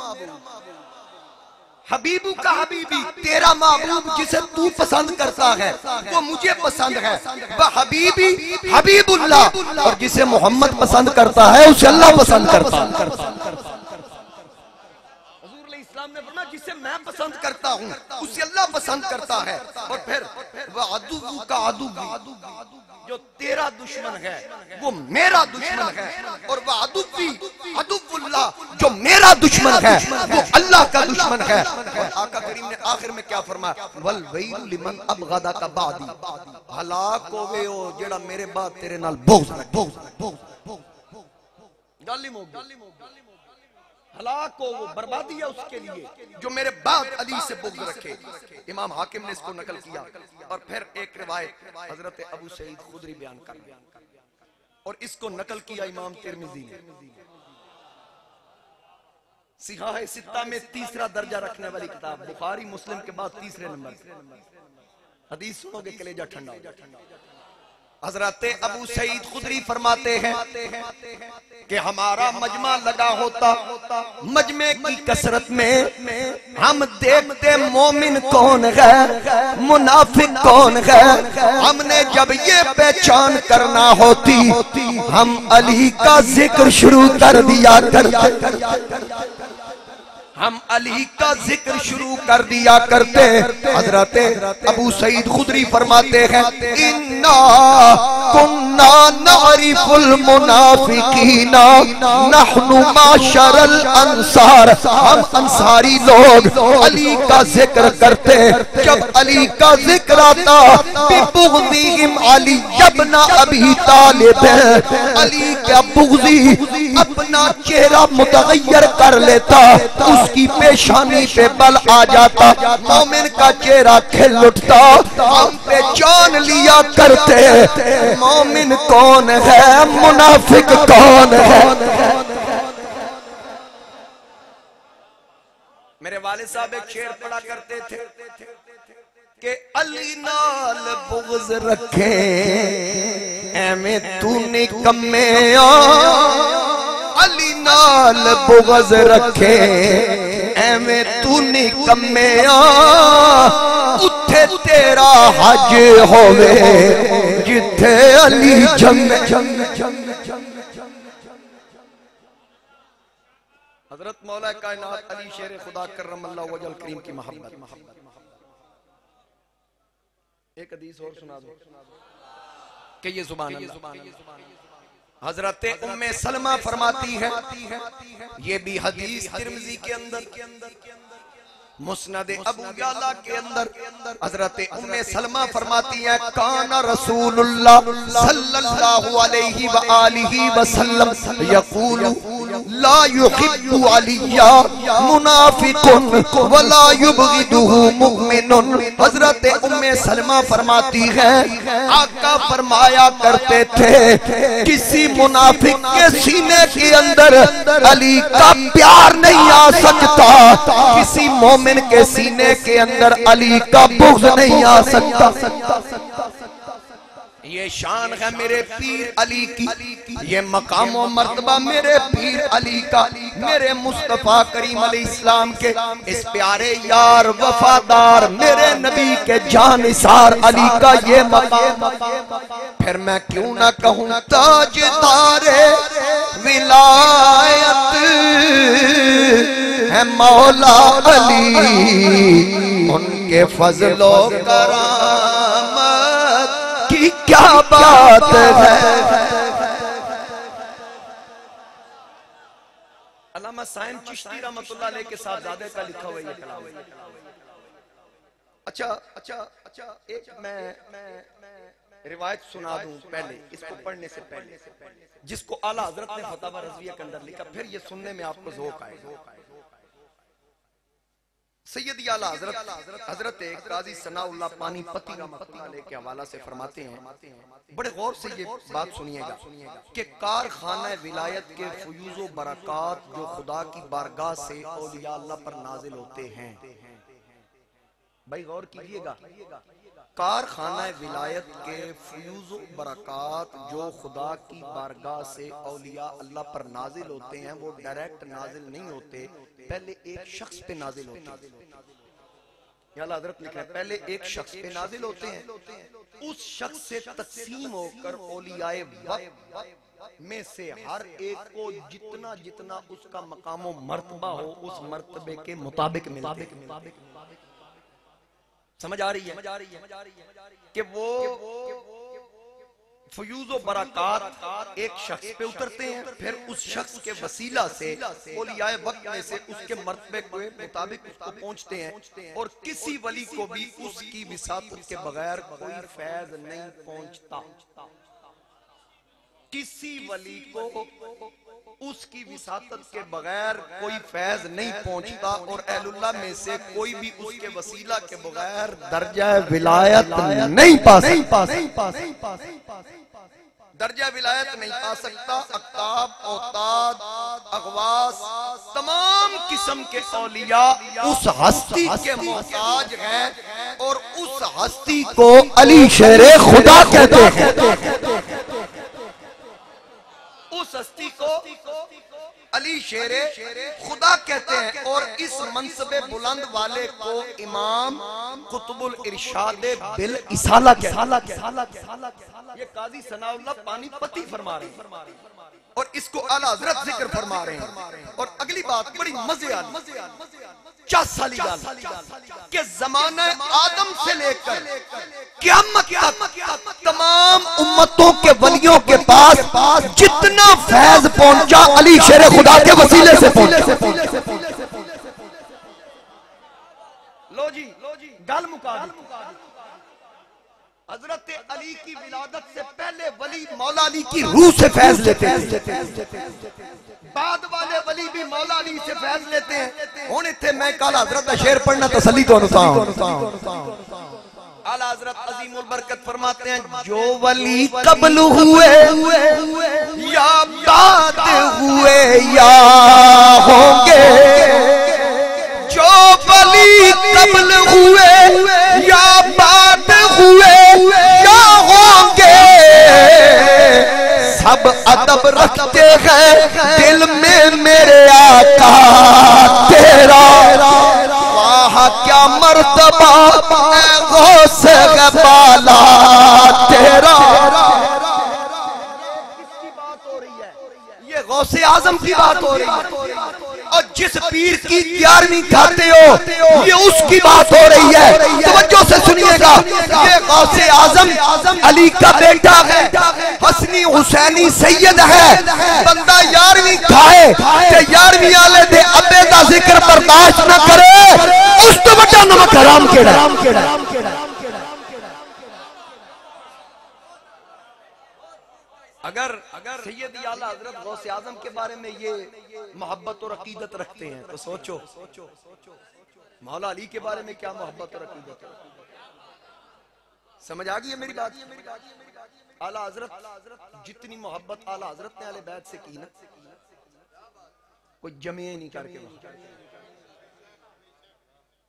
हबीबू का हबीबी, तेरा महबूब जिसे तू पसंद करता है वो मुझे पसंद है। वह हबीबी हबीबुल्लाह, और जिसे मोहम्मद पसंद करता है उसे अल्लाह पसंद करता है। हुजूर अलैहिस्सलाम ने फरमाया जिसे मैं पसंद करता हूँ उसे अल्लाह पसंद करता है। और फिर वह अदुव्वु का अदुव्वी, जो तेरा दुश्मन है वो मेरा दुश्मन है। और वह अदुव्वी अदुव्वुल्लाह, जो मेरा दुश्मन है वो अल्लाह का दुश्मन है। और आका करीम ने आखिर में क्या फरमाया, वल वैलु लिमन अबगदा का बादी, हलाक होवे ओ जेड़ा मेरे बाद तेरे नाल बोझ गाली मोग, हलाक हो, वो बर्बादी है उसके लिए जो मेरे बाद अली से बुग़्ज़ रखे। इमाम हाकिम ने इसको नकल किया। और फिर एक रिवायत हजरत अबू सईद खुदरी बयान कर रहे हैं और इसको नकल किया इमाम तिरमिज़ी ने। सिहाह सित्ता में तीसरा दर्जा रखने वाली किताब, बुखारी मुस्लिम के बाद तीसरे नंबर। हदीस सुनोगे कलेजा ठंडा हो जाएगा। हजरत अबू सईद खुदरी फरमाते हैं कि हमारा मजमा लगा होता, मजमे की कसरत में हम देखते मोमिन कौन है मुनाफिक कौन है। हमने जब ये पहचान करना होती हम अली का जिक्र शुरू कर दिया करते, हम अली का जिक्र शुरू कर दिया करते। हजरत अबू सईद खुदरी फरमाते हैं इन्ना कुन्ना नारिफुल मुनाफिकीना नहनु माशरल अंसार, हम अंसारी लोग अली का जिक्र करते। जब अली का जिक्र आता बिबुग़्ज़िहिम अली इब्न अबी तालिब, अली का बुग़्ज़ी अपना चेहरा मुतग़य्यर कर लेता, उसकी पेशानी पे बल आ जाता, मोमिन का चेहरा खिल उठता। हम पहचान लिया करते मोमिन कौन है मुनाफिक कौन है। मेरे वालिद साहब एक शेर पढ़ा करते थे कि अली नाल बुग़्ज़ रखे एवें तू निकम्मे, अली नाल बुग़्ज़ रखे एवें तू निकम्मे, उथे तेरा हज होवे जिथे अली जम्मे। हजरत मौला कायनात अली शेर खुदा कर्रमल्लाहु वजहल करीम की मोहब्बत। एक हदीस और सुना दो कि ये सुभान अल्लाह। हजरत उम्मे सलमा फरमाती है, ये भी हदीस तिरमिज़ी के अंदर, मुस्नद अबू याला के अंदर हजरत उम्मे सलमा फरमाती है काना रसूलुल्लाह सल्लल्लाहु अलैहि व आलिहि वसल्लम यक़ूलु ला युहिब्बु अलिया मुनाफिकुन व ला युबग़िदुहु मुमिनुन। हजरत उम्मे सलमा फरमाती है आका फरमाया करते थे किसी मुनाफिक के सीने के अंदर अली का प्यार नहीं आ सकता, किसी मोमिन के सीने के अंदर अली का बुग़्ज़ नहीं आ सकता। ये शान है मेरे पीर अली की, ये मकाम और मर्तबा मेरे पीर अली का। मेरे मुस्तफा करीम अलैहिस्सलाम के इस प्यारे यार वफादार मेरे नबी के जानिसार अली का ये मकाम, फिर मैं क्यों ना कहूं ताजदारे विलायत है मौला अली, उनके फजलो करामत की क्या बात है। अल्लामा साइम चिश्ती रहमतुल्लाह अलैह के साहबजादे का लिखा हुआ ये कलाम है। अच्छा, एक मैं रिवायत सुना दूं पहले, इसको पढ़ने से पहले, जिसको आला हजरत ने फतवा रज़विया के अंदर लिखा, फिर ये सुनने में आपको ज़ौक़ आएगा। सैयद आला हजरत काजी सनाउल्लाह पानीपती रहमतुल्लाह अलैह के हवाला से फरमाते हैं, बड़े गौर से ये बात सुनिएगा कि कारखाना विलायत के फयूज़ बरक़ात जो खुदा की बारगाह से औलिया अल्लाह पर नाजिल होते हैं, भाई गौर कीजिएगा, कारखाना विलायत के फयूज़ बरक़ात जो खुदा की बारगाह से औलिया अल्लाह पर नाजिल होते हैं, वो डायरेक्ट नाजिल नहीं होते, पहले एक शख्स पे नाजिल होते हैं। आला हज़रत लिखा है पहले एक शख्स पे नाजिल होते हैं, उस शख्स से तक़सीम होकर औलियाए वक्त में से हर एक को जितना जितना उसका मकाम व मर्तबा हो उस मर्तबे के मुताबिक मिलते हैं। समझ आ रही है कि वो फयूज़ व बरक़ात एक शख्स पे उतरते हैं, फिर उस शख्स के वसीला से औलियाए वक्त में से उसके मर्तबे के मुताबिक उसको पहुंचते हैं, और किसी वली को भी उसकी विसातत के बगैर कोई फैज नहीं पहुंचता। किसी वली को उसकी विसातत के बगैर कोई फैज नहीं पहुंचता, और अहलुल्लाह में से कोई भी उसके वसीला के बगैर दर्जा विलायत नहीं पा सकता। दर्जा विलायत नहीं पा सकता। अक्ताब, औताद, अगवास, तमाम किस्म के औलिया उस हस्ती के मोहताज हैं, और उस हस्ती को अली शेरे खुदा कहते हैं। उस हस्ती को अली शेरे खुदा कहते हैं, और इस मनसबे बुलंद वाले को इमाम कुतुबुल इरशाद बिल इसाला कहते हैं। ये काजी सनाउल्लाह पानीपती फरमा रहे हैं, और इसको आला हज़रत जिक्र फरमा रहे हैं। और अगली बात बड़ी मजे वाली, 50 साली के जमाने आदम से लेकर क़यामत तक तमाम उम्मतों के वलियों के पास जितना फैज पहुंचा अली शेरे खुदा के वसीले से पहुंचा। लो जी गल मुका दी। हजरत अली की विलादत से पहले वली मौला अली की रूह से फैज लेते थे, बाद वाले वली भी मौला अली से फैज लेते हैं। हुण इत्थे मैं कल हजरत का शेर पढ़ना तसल्ली तो आला हजरत अजीमुल बरकत फरमाते हैं, जो वली कब्ल हुए या बाद हुए या होंगे, जो वली कब्ल हुए या बाद हुए या होंगे, सब अदब रखते हैं दिल में मेरे आका तेरा, वहाँ क्या मर्तबा गौसे बाला तेरा। किसकी बात हो रही है? ये गौसे आजम की बात हो रही है, और जिस पीर की 11वीं खाते हो ये उसकी बात हो रही है। तवज्जो से सुनिएगा, ये गौसे आजम अली का बेटा है, हसनी हुसैनी सैयद है। बंदा 11वीं खाए ते 11वीं आले दे अब्बे दा जिक्र बर्दाश्त न करे, उस तो बड़ा नमक हराम केड़ा। अगर सैयद आला हजरत गौसे आजम के बारे में ये मोहब्बत और अकीदत रखते हैं तो सोचो मौला अली के बारे में क्या मोहब्बत और अकीदत है। समझ आ गई है मेरी बात? आला हजरत जितनी मोहब्बत आला हजरत ने आले बैत से की ना, कोई जमे नहीं करके।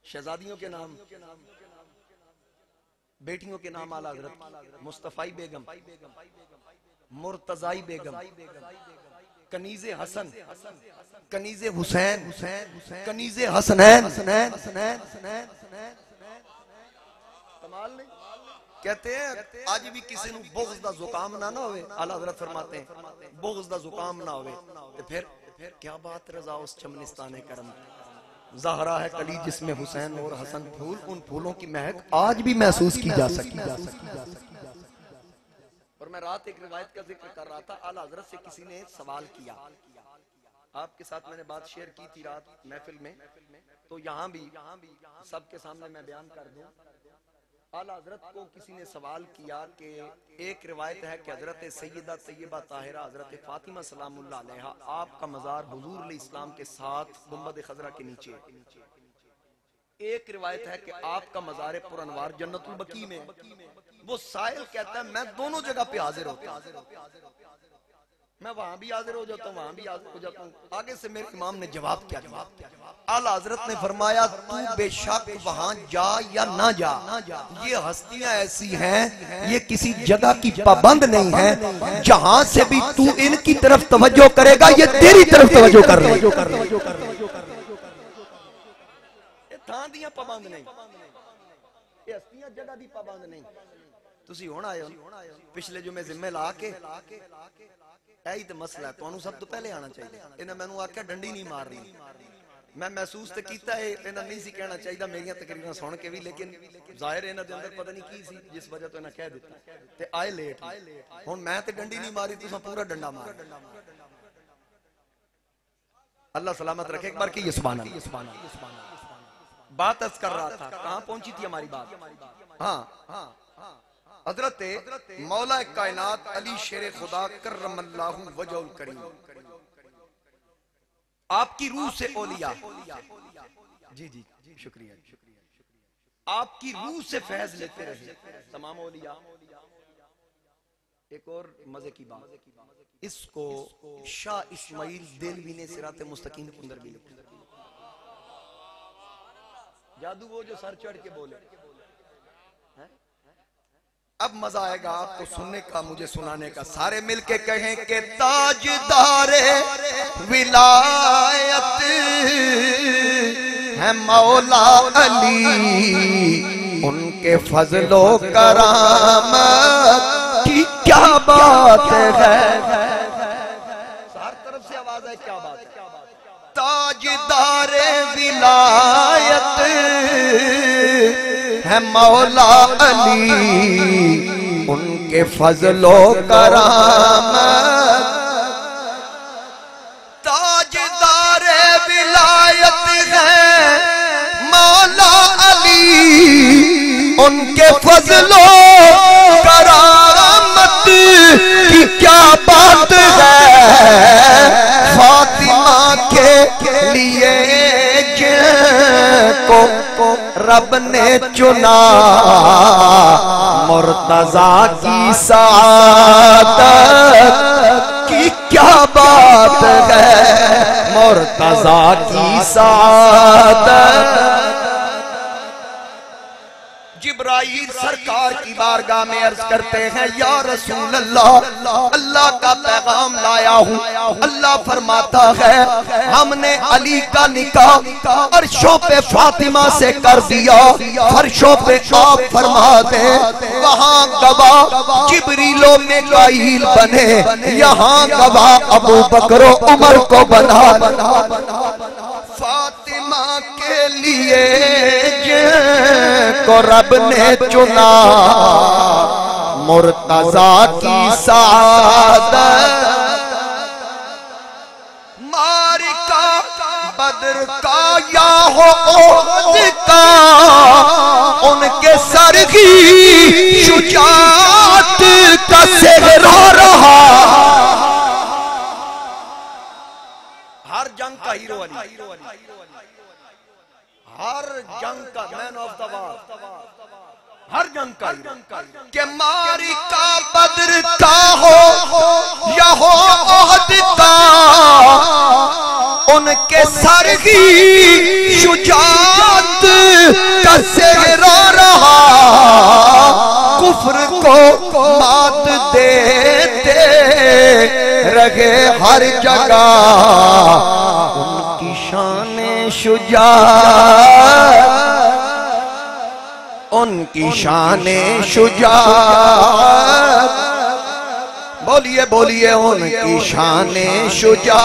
शहजादियों के नाम, बेटियों के नाम आला हजरत मुस्तफाई बेगम, मुर्तजाई बेगम, कनीज़े हसन, कनीज़े हुसैन, कनीज़े हसनैन, कमाल नहीं। कहते हैं आज भी किसी को बुग़्ज़ दा ज़ुकाम ना होवे, आला हज़रत फरमाते हैं बुग़्ज़ दा ज़ुकाम ना होवे तो फिर क्या बात रज़ा उस चमनिस्ताने करम। ज़हरा है कली जिसमें हुसैन और हसन फूल, उन फूलों की महक आज भी महसूस की जा सकती। और मैं रात एक रिवायत का जिक्र कर रहा था, आला हज़रत से किसी ने सवाल किया, आपके साथ मैंने बात शेयर की थी रात महफिल में, तो यहाँ भी सबके सामने मैं बयान कर दूं। आला हज़रत को किसी ने सवाल किया कि एक रिवायत है कि हज़रत सैयदा तैयबा ताहिरा हज़रत फातिमा सलामुल्लाह अलैहा आपका मज़ार हुजूर इस्लाम के साथ गुंबद खज़रा के नीचे, एक रिवायत है कि आपका मज़ार पुरअनवार जन्नतुल बकी में। वो साहिल कहता है मैं दोनों जगह पे हाजिर होता हूं, मैं वहां भी हाजिर हो जाता हूँ, वहां भी हाजिर हो जाता हूँ। आगे से मेरे इमाम ने जवाब क्या आला हज़रत ने फरमाया तू बेशक वहां जा या ना जा, ये हस्तियां ऐसी हैं, ये किसी जगह की पाबंद नहीं है, जहां से भी तू इनकी तरफ तवज्जो करेगा ये तेरी तरफ तवज्जो कर रहे। थां दियां पाबंद नहीं, ये हस्तियां जगह दी पाबंद नहीं। तुसी हुण आए हो पिछले जुमे जिम्मे ला के यही तो मसला है, तुहानू सब तो पहले आना चाहिए। इन्हें मैनू आख्या डंडी नहीं मारनी, मैं महसूस तो किया है इन्हें नहीं सी कहना चाहिए मेरिया तकरीरें सुन के भी, लेकिन जाहिर इन्हां दे अंदर पता नहीं की सी जिस वजह तो इन्हें कह दिता ते आए लेट। हुण मैं तो डंडी नहीं मारी, तुसां पूरा डंडा मार। अल्लाह सलामत रखे। एक बार की सुभान अल्लाह। बात अर्ज कर रहा था, कहां पहुंची थी हमारी बात? हाँ, हजरत मौला कायनात अली शेर खुदा कर्रमल्लाहु वजहुल करीम आपकी रूह से ओलिया, जी जी शुक्रिया, आपकी रूह से फैज लेते रहे तमाम ओलिया। एक और मजे की बात, इसको शाह इस्माइल देलवी ने सिराते मुस्तकीम के अंदर भी लिखा। जादू वो जो सर चढ़ के बोले। अब मजा आएगा आपको सुनने का, मुझे सुनाने का। सारे मिलके कहें कि ताजदारे विलायत है मौला अली, उनके फजलो करामत की क्या बात है। हर तरफ से आवाज है, क्या बात है। ताजदारे विलायत है मौला अली, उनके फजलो करामत। ताजदारे विलायत है मौला अली, उनके फजलो करामत की क्या बात है। फातिमा के लिए को रब ने चुना, मुर्तजा की सादत की क्या बात है। मुर्तजा की सादत। जिब्राइल सरकार की बारगाह में अर्ज करते हैं, या रसूल अल्लाह, अल्लाह का पैगाम लाया हूँ। अल्लाह फरमाता है हमने अली का निकाह फर्शों पे फातिमा से कर दिया। फर्शों पे आप फरमाते वहाँ गवाह जिब्रीलो मिकाईल बने, यहाँ गवाह अबू बकर उमर को बना। फातिमा के लिए को रब ने चुना, मुर्तजा की सादत। मारिका बद्र का या हो ओहद का, उनके सर की शुजाअत का सेहरा रहा। हर जंग का हीरो अली, हर जंग का मैन ऑफ द वॉर, हर जंग का के मारी का बद्र का हो या हो ओहद का, उनके सर की शुजाअत का सेहरा रहा। कुफ्र को मात देते रहे हर जगह उनकी शान शुजा, उनकी शान शुजा। बोलिए बोलिए उनकी शान शुजा।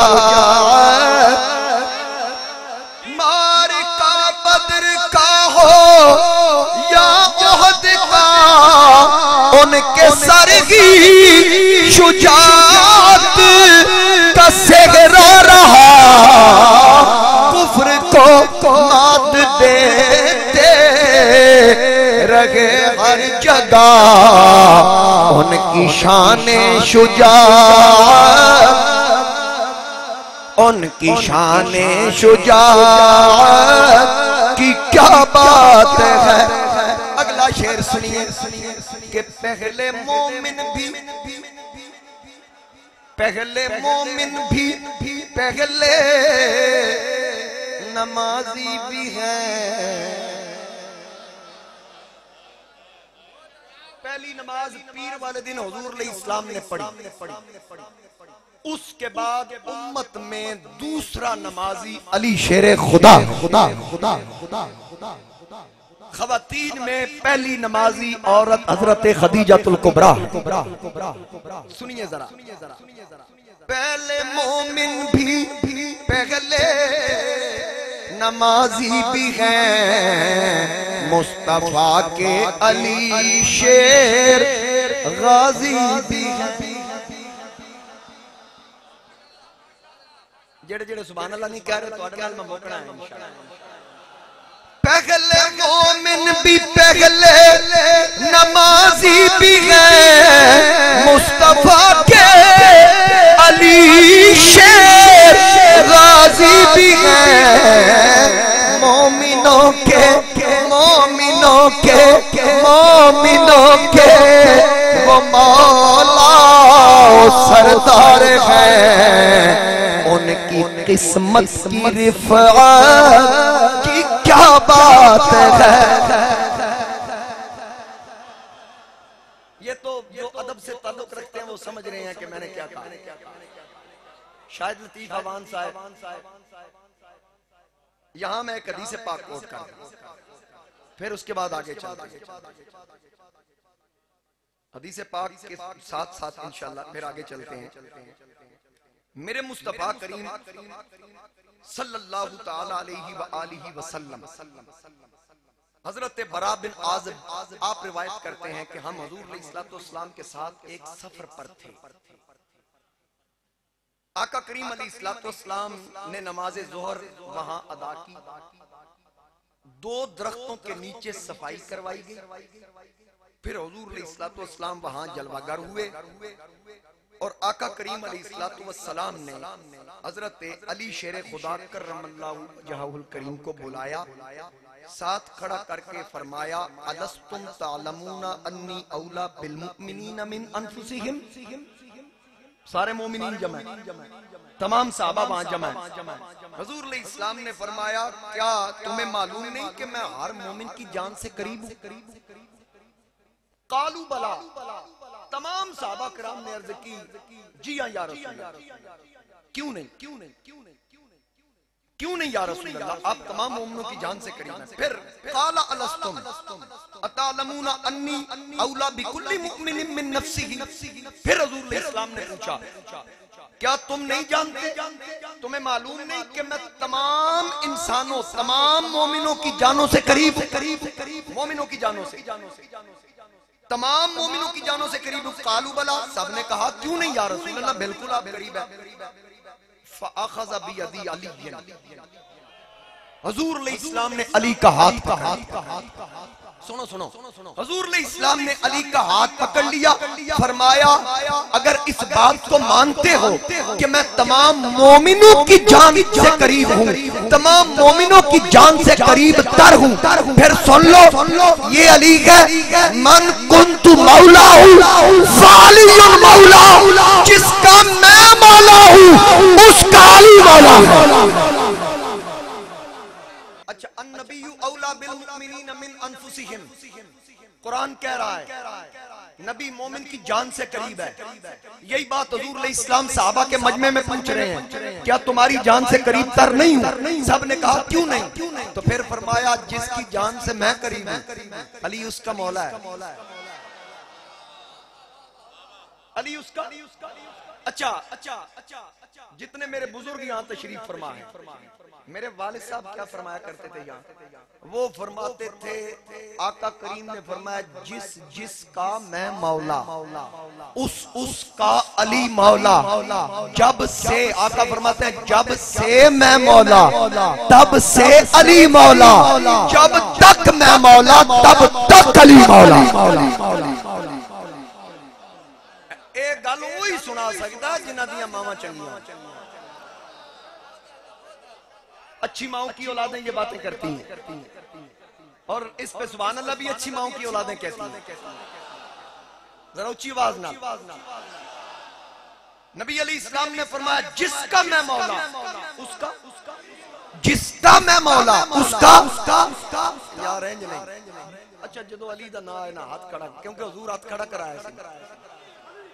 मार का बद्र का हो या ओहद का, उनके सर की शुजात का सेहरा रहा, कुफ्र को मात देते रहे हर जगह उनकी शान शुजा, उनकी शान शुजा की क्या बात है। अगला शेर सुनिए कि पहले मोमिन भी पहले नमाजी भी है। पहली नमाज पीर वाले दिन हुजूर अलैहिस्सलाम ने पढ़ी। उसके बाद उम्मत में दूसरा नमाजी अली शेर खुदा। खवातीन में पहली नमाजी औरत हजरत खदीजातुल कुबरा। सुनिए जरा, पहले मोमिन भी पहले नमाजी भी हैं, मुस्तफा के अली शेर गाजी भी हैं। जेड़े जेड़े सुभान अल्लाह नहीं कह रहे तो अगला मैं मोकना है इंशाअल्लाह। पहले मोमिन भी पहले नमाजी भी हैं, मुस्तफा के अली शेर गाजी भी हैं। मोमिनों के वो मौला सरदार हैं, उनकी किस्मत की रिफ़अत की क्या बात है। ये तो जो अदब से ताल्लुक रखते हैं वो समझ रहे हैं कि मैंने क्या कहा। शायद लतीफ अवान साहब, यहां मैं एक हदीस पाक कोट कर रहा हूं, फिर उसके बाद आगे चलते हैं। हदीस पाक के साथ साथ इंशाअल्लाह फिर आगे चलते हैं। मेरे मुस्तफा करीम सल्लल्लाहु ताला अलैहि व आलिहि वसल्लम हजरत बरा बिन आज़िब आप रिवायत करते हैं कि हम हुजूर अलैहिस्सलाम के साथ एक सफर पर थे। आका करीम अलैहिस्सलाम ने नमाज ज़ोहर वहां अदा की। दो दरख्तों के नीचे सफाई करवाई गई। फिर हुजूर अलैहिस्सलाम वहां जलवागर हुए और आका करीम अलैहिस्सलाम ने हजरत अली शेर खुदा कर्रमल्लाहु वजहुल करीम को बुलाया, साथ खड़ा करके फरमाया, अलस्तुम तालमूना अन्नी औला बिल मुमिनीना मिन अनफुसिहिम। सारे मोमिनीन जमा, तमाम सहाबा वहां जमा। हुजूर अलैहिस्सलाम ने फरमाया, क्या तुम्हें मालूम नहीं कि मैं हर मोमिन की जान से करीब हूं? कालू बला, तमाम सहाबा किराम ने अर्ज की, जी हां या रसूल अल्लाह। क्यों नहीं या रसूल अल्लाह, आप तमाम मोमिनों की जान से करीब हैं। फिर काला अलस्तुम अतालमूना अन्नी औला बिकुल्ली मुमिनिन मिन नफ्सिही। फिर हुजूर अलैहिस्सलाम ने पूछा, क्या तुम नहीं जानते, तुम्हें मालूम नहीं कि मैं तमाम इंसानों, तमाम मोमिनों की जानों से करीब हूं? मोमिनों की जानों से, तमाम मोमिनों की जानों से करीब हूं। कालू बला, सबने कहा क्यों नहीं या रसूल अल्लाह, बिल्कुल आप करीब है। फ़अख़ज़ बियदी अली, हुजूर अलैहिस्सलाम ने अली का हाथ पकड़ा। सुनो हुजूर अलैहिस्सलाम ने अली का हाथ पकड़ लिया, फरमाया, अगर इस बात को मानते हो कि मैं तमाम मोमिनों की जान से करीब हूँ, तमाम मोमिनों की जान से करीब तर हूँ, फिर सुन लो, ये अली है, मन कुन्तु मौला हूँ फ़अलियुल मौला, जिसका मैं मौला हूँ उसका अली मौला है। अच्छा, अन्नबिय्यु औला बिल मुमिनीन मिन अनफुसिहिम, कुरान कह रहा है नबी मोमिन की जान से करीब है। यही बात हुजूर अलैहि इस्लाम सहाबा के मजमे में पूछ रहे हैं, क्या तुम्हारी जान से करीब तर नहीं हूं? सब ने कहा क्यों नहीं? तो फिर फरमाया जिसकी जान से मैं करीब हूं, अली उसका मौला है। अली उसका। अच्छा, जितने मेरे बुजुर्ग यहाँ तशरीफ फरमा है, मेरे वालिद साहब क्या फरमाया करते थे यहाँ, वो फरमाते थे आका करीम ने फरमाया जिसका मैं मौला उसका अली मौला। जब से आका फरमाते हैं जब से मैं मौला तब से अली मौला, जब तक मैं मौला तब तक अली मौला। एक गल वही सुना सकता जिन्हां दियां मावां चंगियां। अच्छी माओ की औलादें ये बातें करती हैं, और इस पे सुभान अल्लाह भी अच्छी माओ की औलादें कहती हैं। जरा ऊंची आवाज ना। नबी अलैहि इस्लाम ने फरमाया जिसका मैं मौला उसका, जिसका मैं मौला उसका यार रेंज नहीं। अच्छा जो अली दा ना है ना हाथ खड़ा, क्योंकि हुजूर हाथ खड़ा कराया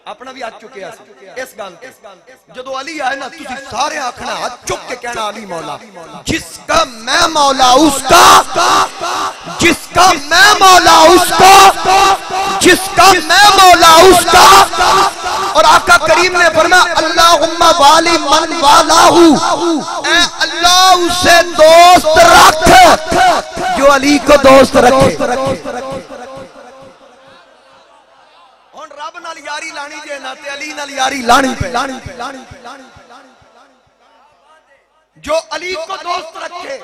अपना भी हाथ चुके इस गल पे। जो अली आए ना तुसी सारे आखना हाथ चुक के कहना अली मौला। जिसका मैं मौला उसका, जिसका मैं मौला उसका, जिसका मैं मौला उसका। और आका करीम ने फरमाया अल्लाहुम्मा वाली मन वालाहू, ऐ अल्लाह उसे दोस्त रख जो अली को दोस्त रखे। रब नाल यारी लानी जे ना ते अली नाल यारी लानी पे। जो अली को दोस्त रखे।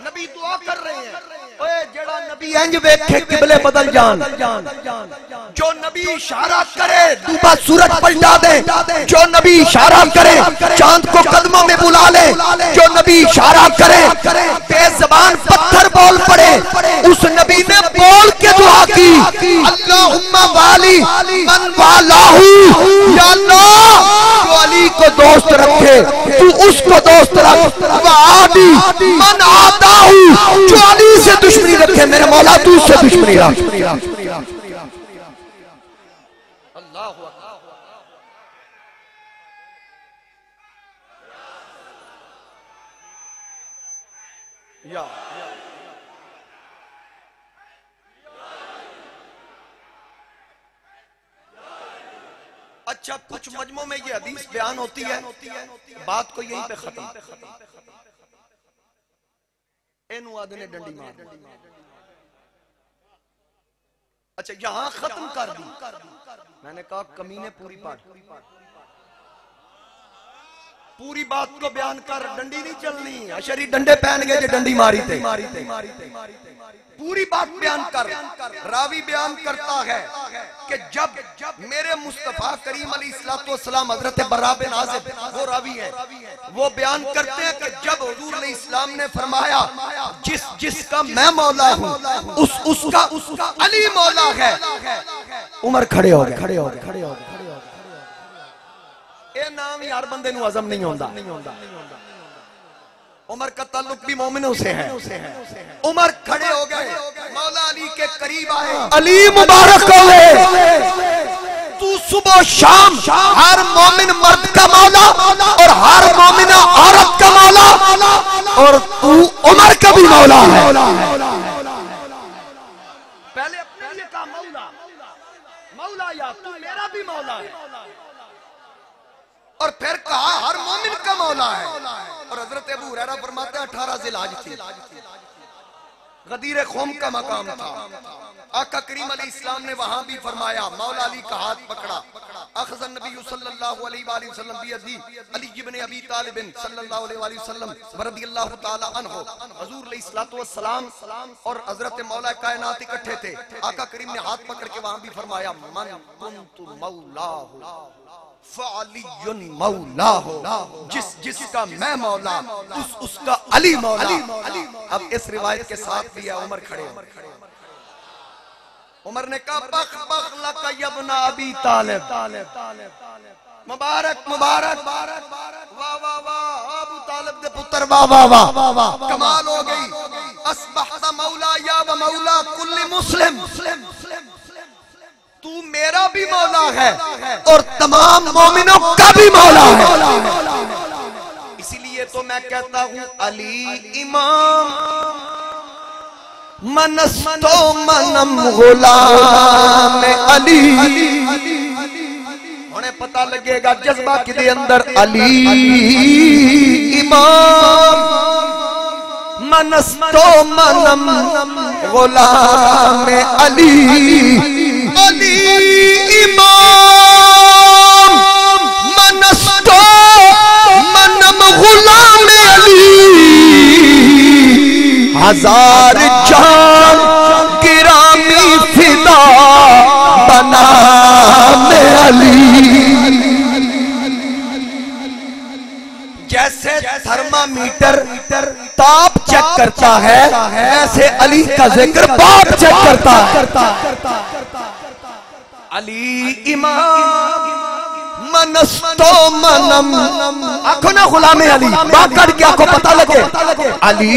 नबी दुआ कर रहे हैं ओए जेड़ा नबी इंज वेखे किबले बदल जान, जो नबी इशारा करे डूबा सूरज पलटा दे, जो नबी इशारा करे चांद को कदमों में बुला ले, जो नबी इशारा करे बेज़बान पत्थर बोल पड़े, उस नबी ने बोल के दुआ की अल्लाहुम्मा वाली मन वालाहू, या अल्लाह जो अली को दोस्त रखे तू उसको दोस्त रख। वादी मन आता हूँ जो अली से दुश्मनी रखे मेरे मौला तू उससे दुश्मनी रख। अल्लाह या अच्छा कुछ मजमों में ये हदीस बयान होती है, बात को यहीं पे खत्म। एनु आदने डंडी मार, अच्छा यहां खत्म कर दी। मैंने कहा कमीने पूरी पूरी बात को बयान कर, डंडी नहीं चलनी। अशरी डंडे पहन गए जो डंडी मारी थे, पूरी बात बयान कर। रावी बयान करता है कि जब मेरे मुस्तफा करीम अलैहिस्सलाम हजरत बर्रा बिन आज़िब वो रावी है, वो बयान करते हैं कि जब हुजूर अलैहिस्सलाम ने फरमाया जिसका मैं मौला हूँ उसका अली मौला है, उमर खड़े हो गए। ये नाम यार बंदे नु हजम नहीं होता। उमर का ताल्लुक भी मोमिनों से है। उमर खड़े हो गए, मौला अली के करीब आए। अली मुबारक हो तू सुबह शाम हर मोमिन मर्द का मौला और हर मोमिना औरत का मौला, और तू उमर का भी मौला है। पहले अपने लिए कहा मौला या तू मेरा भी मौला है, और फिर कहा हर मोमिन का मौला है। और हजरत अबू हुरैरा फरमाते हैं 18 जिलहज थी, गदीर ख़ौम का मकाम था। आका करीम अलैहिस्सलाम ने वहां भी फरमाया, मौला अली का हाथ पकड़ा। अखज़न नबी सल्लल्लाहु अलैहि वसल्लम बियदी अली इब्न अबी तालिब सल्लल्लाहु अलैहि वसल्लम रदियल्लाहु ताला अन्हु। हुजूर अलैहिस्सलातु वस्सलाम और हजरत मौला कायनात इकट्ठे थे। आका करीम ने हाथ पकड़ के वहां भी फरमाया मन कुन्तु मौलाहु फ़अलियुन मौलाहु, जिसका मैं मौला उसका अली मौला। अब इस रिवायत के साथ भी है उमर खड़े। उमर ने कहा बख बख लका यब्ना अबी तालिब, मुबारक मुबारक, वाह वाह वाह अबू तालिब दे पुत्र, वाह वाह वाह, कमाल हो गई। असबहता मौला या व मौला कुल्ली मुस्लिम, तू मेरा भी मौला है और तमाम मोमिनों का भी मौला है। इसीलिए तो मैं कहता हूं अली इमाम मनस्तो मनम गुलाम अली। उन्हें पता लगेगा जज्बा के अंदर अली इमाम मनस्तो मनम गुलाम अली। अली इमाम मनस्तो मनम गुलाम अली। हजार जान गिरामी फिदा बना में अली। जैसे थर्मामीटर ताप चेक करता है ऐसे अली का जिक्र बाप चेक करता है। अली इमाम मनस्तो मनम आखो ना गुलामे अली बात कर के आपको पता लगे। अली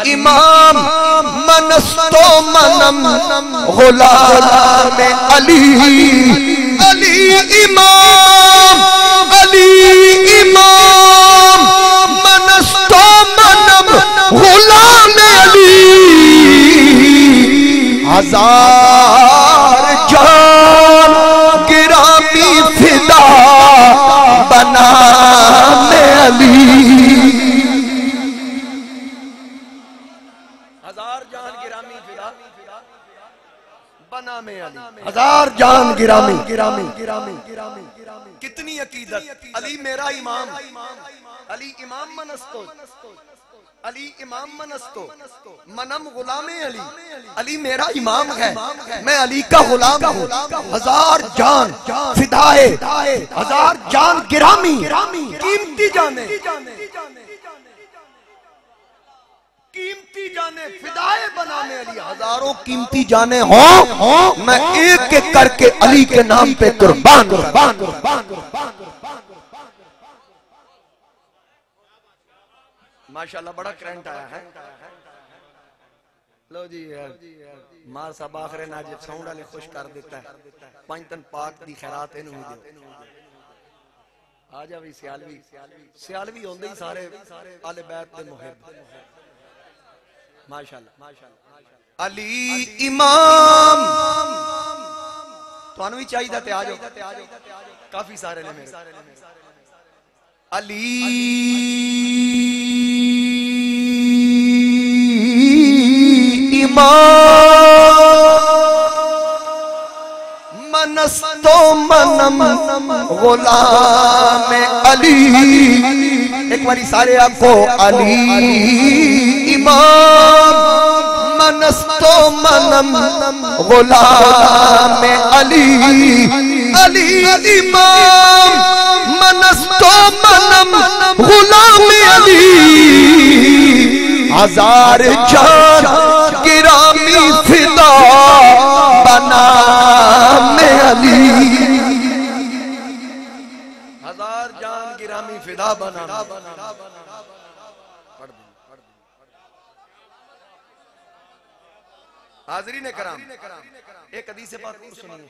इमाम मनस्तो मनम गुलामे अली। अली इमाम मनस्तो मनम गुलामे अली। हजार जान गिरामी फिदा बना में अली। हजार जान गिरामी फिदा बना में अली। हजार जान गिरामी कितनी अकीदत। अली मेरा इमाम, अली इमाम मनस्तो, अली इमाम मनस्तो मनम गुलामे अली। अली मेरा इमाम है, मैं अली का गुलाम हूँ। हजार जान फिदाए, हजार जान गिरामी कीमती जाने फिदाए बनाने अली। हजारों कीमती जाने हो मैं एक एक करके अली के नाम पे कुर्बान। माशाल्लाह बड़ा करंट आया है। लो जी यार मार साहब आखिर नाजिब साउंड वाले खुश कर देता है। पंजतन पाक दी खैरात इनू ही दो। आ जा भी सियालवी होंदे ही सारे आले बैत दे मुहिब। माशाल्लाह अली इमाम तुहानू भी चाहिए ते आ जाओ। काफी सारे ने मेरे अली मनस्तो मनम गुलाम अली। एक बारी सारे आपको अली इमाम मनस्तो मनम गुलाम अली। अली इमाम मनस्तो मनम गुलाम अली। हजार जान गिरामी फिदा बना में अली। हजार जान गिरामी फिदा बना। हाज़रीन कराम एक हदीस से बात सुनिए।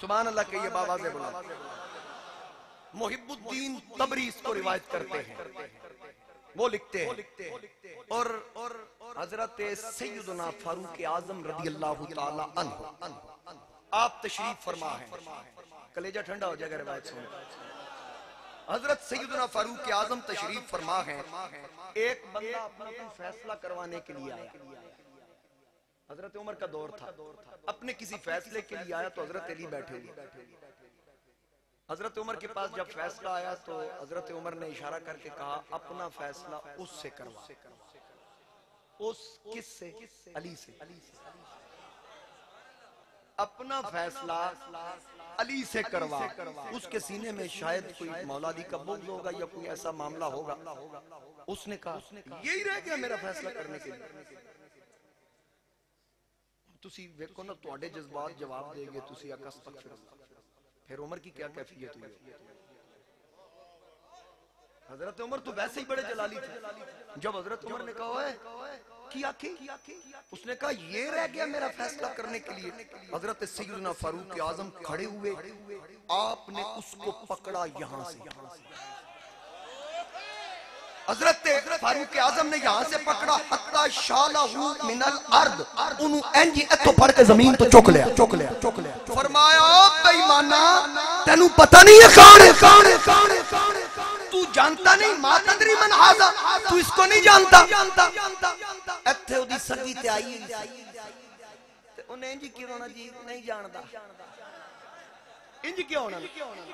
सुभान अल्लाह कहिए बाबा से बोला। मुहिब्बुद्दीन तबरी इसको रिवायत करते हैं। वो लिखते हैं और हजरत सैयदना फारूक आजम रदियल्लाहु ताला अन्हु आप तशरीफ फरमा है। कलेजा ठंडा हो जाएगा रिवायत सुन। हजरत सैयदना फारूक आजम तशरीफ फरमा है। एक बंदा अपना फैसला करवाने के लिए आया। हजरत उमर का दौर था। अपने किसी फैसले के लिए आया तो हजरत अली बैठे हुए। हजरत उमर के पास जब फैसला आया तो हजरत उमर ने इशारा करके कहा अपना फैसला उससे करवा। उस किससे? अली से। अपना फैसला अली से करवा। उसके सीने में शायद कोई मौलादी का बुग़्ज़ होगा या कोई ऐसा मामला होगा। उसने कहा यही रह गया मेरा फैसला करने के लिए। तुसी देखो ना तुहाडे जज्बात जवाब देंगे। तुसी अकस तक फिर उमर की क्या कैफियत हुई। हजरत उमर तो वैसे ही बड़े जलाली थे। जब हजरत उमर ने कहा है उसने कहा ये रह गया मेरा फैसला करने के लिए। हजरत सैयदना फारूक आजम खड़े हुए, आपने उसको पकड़ा यहां से। हजरत फारूक आजम ने यहां से पकड़ा, हत्ता शालहू मिनल अर्द, उन्हें एंजी इत्थों फड़ के जमीन तो चुक लिया। फरमाया बेईमाना, तेनू पता नहीं है कौन है? तू जानता नहीं? मा तदरी मन हाजा, तू इसको नहीं जानता? इत्थे ओदी सगी ते आई ते उन्हें इंज क्यों होना जी नहीं जानता, इंज क्यों होना?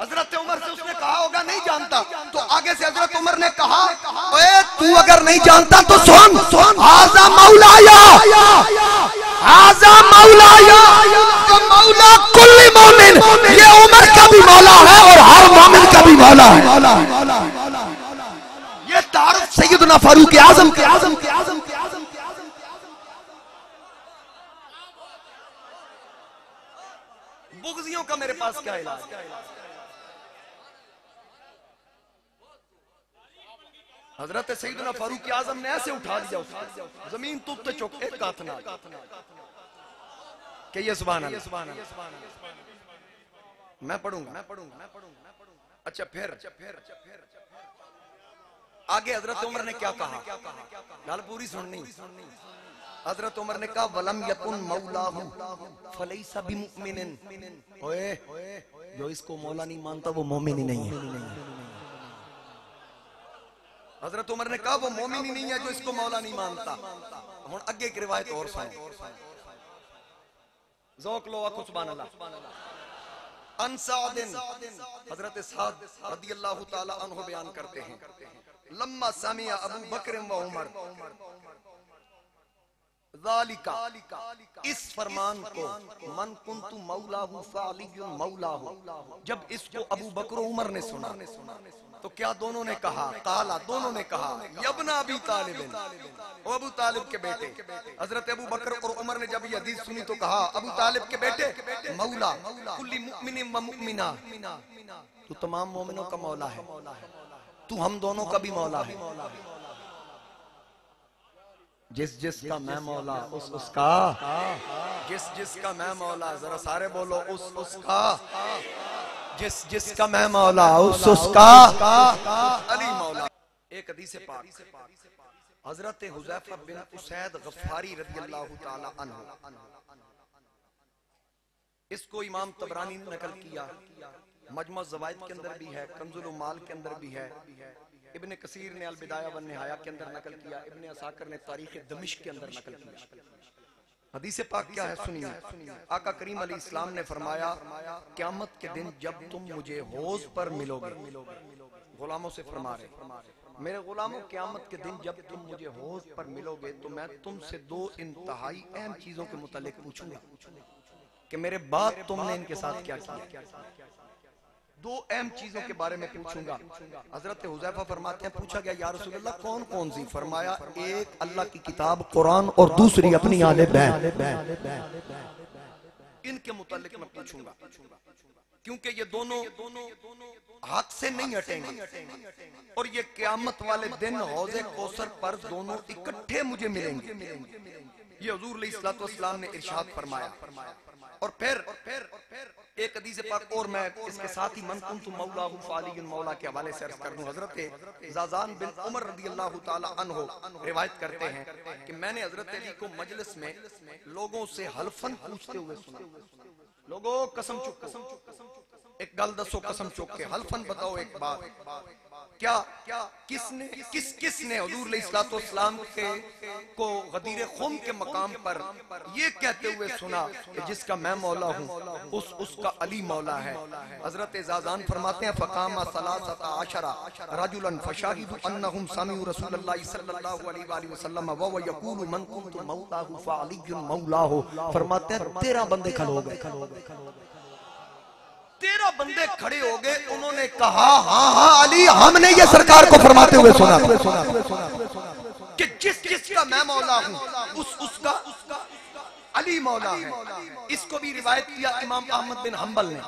हजरत उमर से उसने कहा होगा नहीं जानता, तो आगे से हजरत उमर ने कहा ओए तू अगर नहीं जानता तो सुन, हाजा मौलाया, हाजा मौलाया, मौला कुल्ली मोमिन, ये उमर का भी मौला है और हर मोमिन का भी मौला है। ये तारुफ सैयदना फारूक आजम के आजम के आजम के आजम के आजम के आजम। बुग़्ज़ियों का मेरे पास क्या इलाज? हजरत सैयदना फारूक आजम ने ऐसे उठा दिया उसको, जमीन तुत्ते चुक एक काथना कि ये सुभान अल्लाह। मैं पढ़ूंगा। अच्छा फिर आगे हजरत उमर ने क्या कहा, गल पूरी सुननी। हजरत उमर ने कहा वलम यकुन मौलाहु फलैसा बिमुमिनिन, ओए जो इसको मौला नहीं मानता वो मोमिन ही नहीं है। हजरत उमर ने कहा वो मोमिन ही नहीं है जो इसको मौला नहीं मानता। हुन अगे की रिवायत और सुनो, ज़ौक़ लो, आखो सुभान अल्लाह। अन सादिन, हजरत साद रदियल्लाहु ताला अन्हु बयान करते हैं, लम्मा समिया अबू बकर व उमर ज़ालिका, इस फरमान को, मन कुन्तु मौलाहु फ़अलियुन मौलाहु, जब इसको अबू बकर उमर ने सुना तो क्या दोनों ने कहा, काला दोनों ने कहा यब्ना अबी तालिब, ओ अबू तालिब के बेटे। हजरत अबू बकर और उमर ने जब ये हदीस सुनी तो कहा अबू तालिब के बेटे, मौला कुल्ली मुमिनिन व मुमिना, तू तमाम मोमिनों का मौला है, तू हम दोनों का भी मौला है। जिस जिसका मैं मौला उस उसका, जिस जिसका मैं मौला, जरा सारे बोलो उस उसका, जिस जिसका मैं मौला उस उसका अली मौला। एक हदीस पाक हजरत हुज़ैफा बिन उसैद गफ्फारी रज़ियल्लाहु ताला अन्हु, इसको इमाम तबरानी ने नकल किया, मजमू ज़वाइद के अंदर भी है, कंजुल माल के अंदर भी है, इब्ने कसीर ने अल बिदाया वन निहाया के अंदर नकल किया, इब्ने असाकिर ने तारीख दमिश्क के अंदर नकल किया। हदीस पाक क्या है सुनिए। आका करीम अलैहि इस्लाम ने फरमाया क़यामत के दिन जब तुम मुझे हौज़ पर मिलोगे, गुलामों से फरमा रहे मेरे गुलामों, क़यामत के दिन जब तुम मुझे हौज़ पर मिलोगे तो मैं तुमसे दो इंतहाई अहम चीजों के मुतालिक पूछूंगा कि मेरे बाद तुमने इनके साथ क्या किया। दो अहम चीजों के बारे में पूछूंगा। हजरत हुज़ैफा फरमाते हैं पूछा गया या रसूल अल्लाह कौन कौन सी? फरमाया एक अल्लाह की किताब कुरान और दूसरी अपनी आले बैत, इनके मुतालिक मैं पूछूंगा क्योंकि ये दोनों हक से नहीं हटेंगे और ये क़यामत वाले दिन हौज़े कौसर पर दोनों इकट्ठे मुझे मिलेंगे। ये हुज़ूर अलैहिस्सलातु वस्सलाम ने इरशाद फरमाया। और फिर एक हदीस पाक और मैं इसके साथ ही मन कुन्तु मौलाहु फ़अलियुन मौला के हवाले से अर्ज कर दूं। हजरत ज़ाज़ान बिन उमर रज़ियल्लाहु ताला अन्हु रिवायत करते हैं कि मैंने हजरत अली को मजलिस में लोगों से हल्फन पूछते हुए सुना, लोगों कसम चुको, एक गल दसो कसम चुक के, हल्फन बताओ एक बात, क्या किसने हुज़ूर अलैहिस्सलातु वस्सलाम को गदीर खुम के मकाम पर ये कहते हुए सुना कि जिसका मैं मौला हूँ उसका अली मौला है। हजरत ज़ाज़ान फरमाते हैं फ़क़ामा सलासता अशरा रजुलन फ़शाहिदु अन्नहुम समिउ रसूलल्लाह सल्लल्लाहु अलैहि वसल्लम व यक़ूलु मन कुन्तु मौलाहु फ़अलियुन मौलाहु। फरमाते हैं 13 बंदे खड़े हो गए, 13 बंदे खड़े हो गए, उन्होंने कहा हाँ अली, हमने ये सरकार को फरमाते हुए सुना कि जिसका मैं मौला हूँ उसका अली मौला है। इसको भी रिवायत किया इमाम अहमद बिन हंबल ने,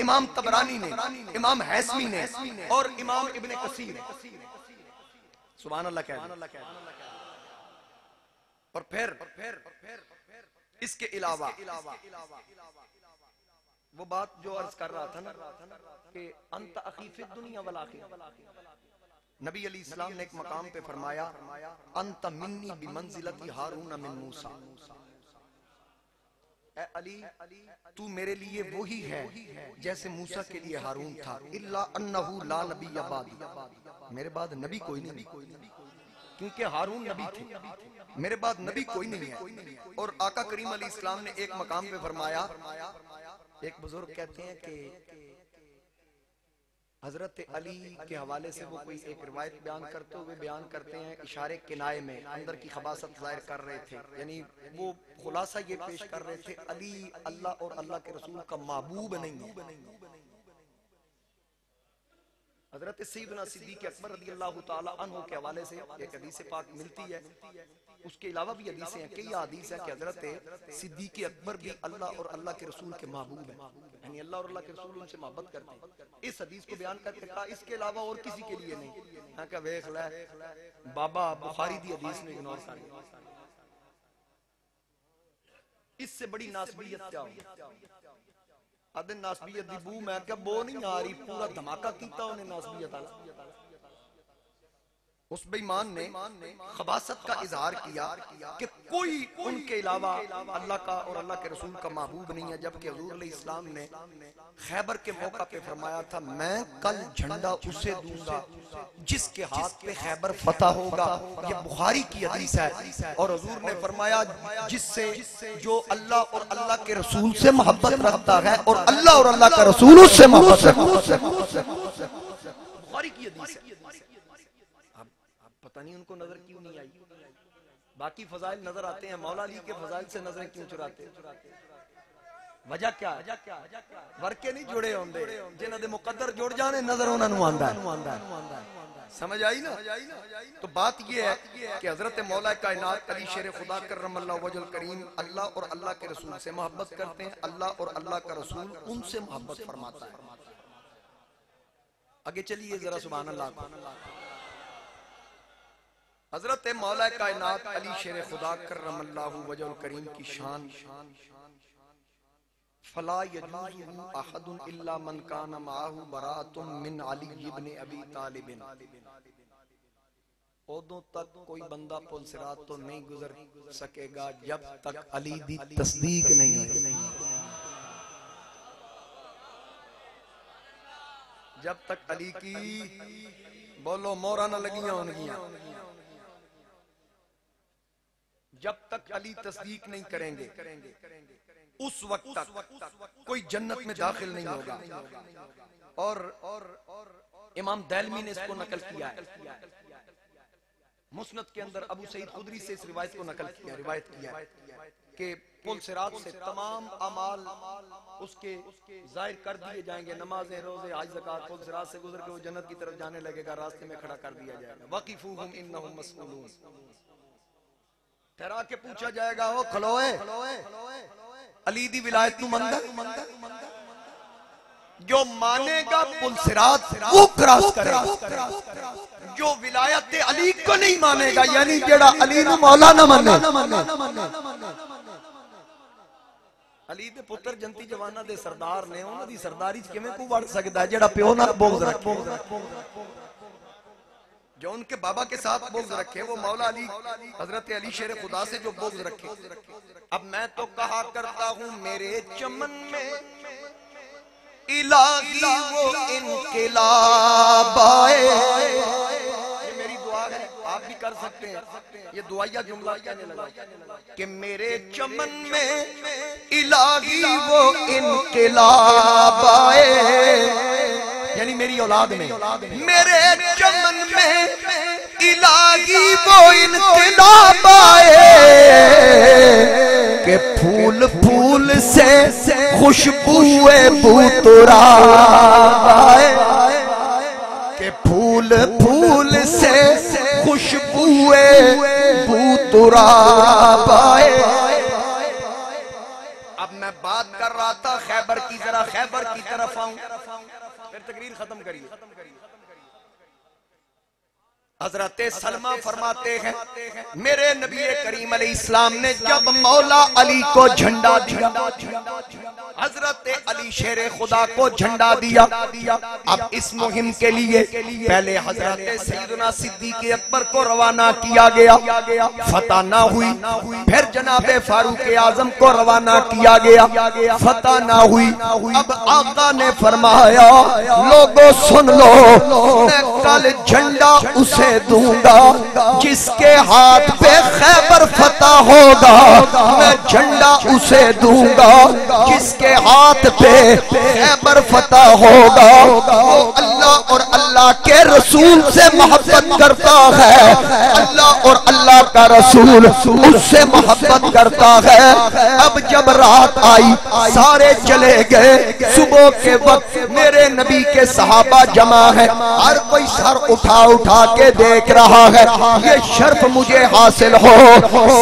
इमाम तबरानी ने, इमाम हैसमी ने और इमाम इब्ने कसीर। सुभान अल्लाह कह। और फिर इसके अलावा वो बात जो अर्ज कर रहा था ना कि अंत अखी फिद दुनिया वल आखिरह, नबी अली इस्लाम ने एक मकाम पे फरमाया अंत मिन्नी बिमंजिलति हारून मिन मूसा, ए अली तू मेरे लिए वही है जैसे मूसा के लिए हारून था, इल्ला अन्नहु ला नबिय्य बादी, मेरे बाद नबी कोई नहीं, क्योंकि हारून नबी थे, मेरे बाद नबी कोई नहीं है। और आका करीम अली इस्लाम ने एक मकाम पे फरमाया, एक बुजुर्ग कहते हैं कि हजरत अली के हवाले से वो कोई एक रिवायत बयान करते हुए बयान करते हैं, इशारे किनाए में अंदर की खबासत जाहिर कर रहे थे, यानी वो खुलासा ये पेश कर रहे थे अली अल्लाह और अल्लाह के रसूल का महबूब नहीं है। हजरत सैयदना सिद्दीक अकबर रज़ी अल्लाह ताला अन्हु के हवाले से एक हदीस पाक मिलती है, उसके अलावा भी हदीसें हैं, कई हदीस है कि हजरत सिद्दीक अकबर भी अल्लाह और अल्लाह के रसूल के महबूब हैं, यानी अल्लाह और अल्लाह के रसूल उनसे मोहब्बत करते हैं। इस हदीस को बयान करके कहा इसके अलावा और किसी के लिए नहीं। हाँ क्या वेख लै बाबा बुखारी दी हदीस ने इग्नोर कर दिया, इससे बड़ी नासबियत क्या हो? आदे नासबियत दी बू मैं क्या बो नहीं आ रही, पूरा धमाका कीता उन्हें नासबियत वाला। उस बेईमान ने खबासत का इजहार किया कि कोई उनके अलावा अल्लाह का और अल्लाह के रसूल का महबूब नहीं है, जबकि हुजूर अलैहि इस्लाम ने खैबर के मौका पे फरमाया था मैं कल झंडा उसे दूंगा जिसके हाथ पे खैबर फतह होगा। ये बुखारी की हदीस है। और हुजूर ने फरमाया जिससे जो अल्लाह और अल्लाह के रसूल से मोहब्बत रखता है और अल्लाह और अल्लाह का रसूल उससे मोहब्बत रखता है। बुखारी की हदीस है। पता नहीं उनको नजर क्यों नहीं आई, बाकी फजाइल नजर आते हैं, मौला अली के फजाइल से नजरें क्यों चुराते? वजह क्या है? वर्के नहीं जुड़े होंदे, जिन्हां दे मुकद्दर जुड़ जाने नजर उन्हां नूं आंदा है। समझ आई ना? तो बात ये है कि हजरत मौला कायनात अली शेर खुदा करमल्लाहु वजहुल करीम अल्लाह और अल्लाह के रसूल से मोहब्बत करते हैं, अल्लाह और अल्लाह का रसूल उनसे मोहब्बत फरमाता है। आगे चलिए जरा सुभान अल्लाह। हजरत मौला कायनात अली शेर खुदा करमल्लाहु वजहुल करीम की शान फला यजूज़ु अहदुन इल्ला मन काना माहु बराअतुम मिन अली इब्न अबी तालिब, उदों तक कोई बंदा पुल सिरात तो नहीं गुजर सकेगा जब तक अली दी तस्दीक नहीं होगी, जब तक अली की बोलो मोहरा न लगियां होंगियां, जब तक अली तस्दीक नहीं करेंगे उस वक्त तक कोई जन्नत में दाखिल नहीं होगा। और इमाम दैलमी ने इसको नकल किया है, मुस्नद के अंदर अबू सईद खुदरी से इस रिवायत को नकल किया, रिवायत किया है कि पुल सिरात से तमाम अमाल उसके जाहिर कर दिए जाएंगे, नमाजें रोजे हज ज़कात, पुल सिरात से गुजर के वो जन्नत की तरफ जाने लगेगा, रास्ते में खड़ा कर दिया जाएगा। वक़िफूहुम इन्नहुम मस्ऊलून, ठहरा के पूछा जाएगा ओ खलोए अली दी विलायत तू मंदा, जो मानेगा पुल सिरात वो क्रॉस करेगा, जो विलायत अली को नहीं मानेगा यानी जेड़ा अली नू मौला ना माने, अली दे पुत्र जंती जवाना दे सरदार ने, उन्हां दी सरदारी च किवें कोई वड़ सकदा है जेड़ा प्यो नाल बोझ रखे, जो उनके बाबा के साथ बोझ रखे वो मौला अली हजरत अली शेर खुदा से जो बोझ रखे। अब मैं तो कहा करता हूं मेरे चमन में इलाही वो इनकलाब आए, ये मेरी दुआ है, आप भी कर सकते हैं, ये दुआया जुमला कहने लगा कि मेरे चमन में इलाही वो इनकलाब आए, यानी मेरी औलाद में, मेरे चमन में इलाही वो इनकलाब आए कि फूल फूल से खुशबुए बूतरा आए, कि फूल फूल से खुशबुए बूतरा आए। अब मैं बात कर रहा था खैबर की, जरा खैबर की तरफ आऊं फिर तकरीर खत्म करिए। हजरत सलमा फरमाते हैं मेरे नबी करीम अलैहिस्सलाम ने जब मौला अली को झंडा दिया, हजरत अली शेर खुदा को झंडा दिया। अब इस मुहिम के लिए पहले हजरत सैयदना सिद्दीक अकबर को रवाना किया गया, फतह ना हुई। फिर जनाबे फारूक आजम को रवाना किया गया, फतह ना हुई। अब आका ने फरमाया लोगों सुन लो, मैं कल झंडा उसे दूंगा जिसके हाथ पे खैबर फतह होगा, मैं झंडा उसे दूंगा जिसके हाथ पे खैबर फतह होगा। वो अल्लाह और अल्लाह के रसूल से मोहब्बत करता है, अल्लाह और अल्लाह का रसूल उससे मोहब्बत करता है। अब जब रात आई सारे चले गए, सुबह के वक्त मेरे नबी के सहाबा जमा है, हर कोई सर उठा उठा के देख रहा है ये शर्फ मुझे हासिल हो।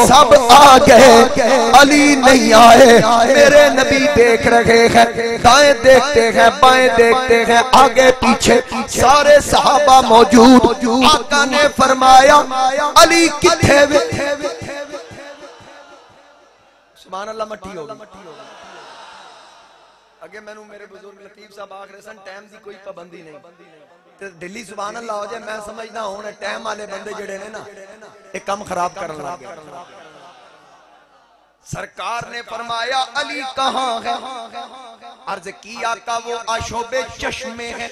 सब आ गए, अली नहीं आए। मेरे नबी देख रहे हैं, दाएं देखते हैं बाएं देखते हैं, आगे पीछे सारे सहाबा मौजूद। आका ने फरमाया अली किथे वे? सुभान अल्लाह। मट्टी होगी अगे मैनू मेरे बुजुर्ग लतीफ साहब आख रहे सन टाइम की कोई पाबंदी नहीं, दिल्ली सुभान अल्लाह हो जाए मैं समझना हूं टाइम वाले बंदे जड़े ने ना एक काम खराब करने लग गए। सरकार ने फरमाया अली कहां है? अर्ज की आका वो आशोबे चश्मे है,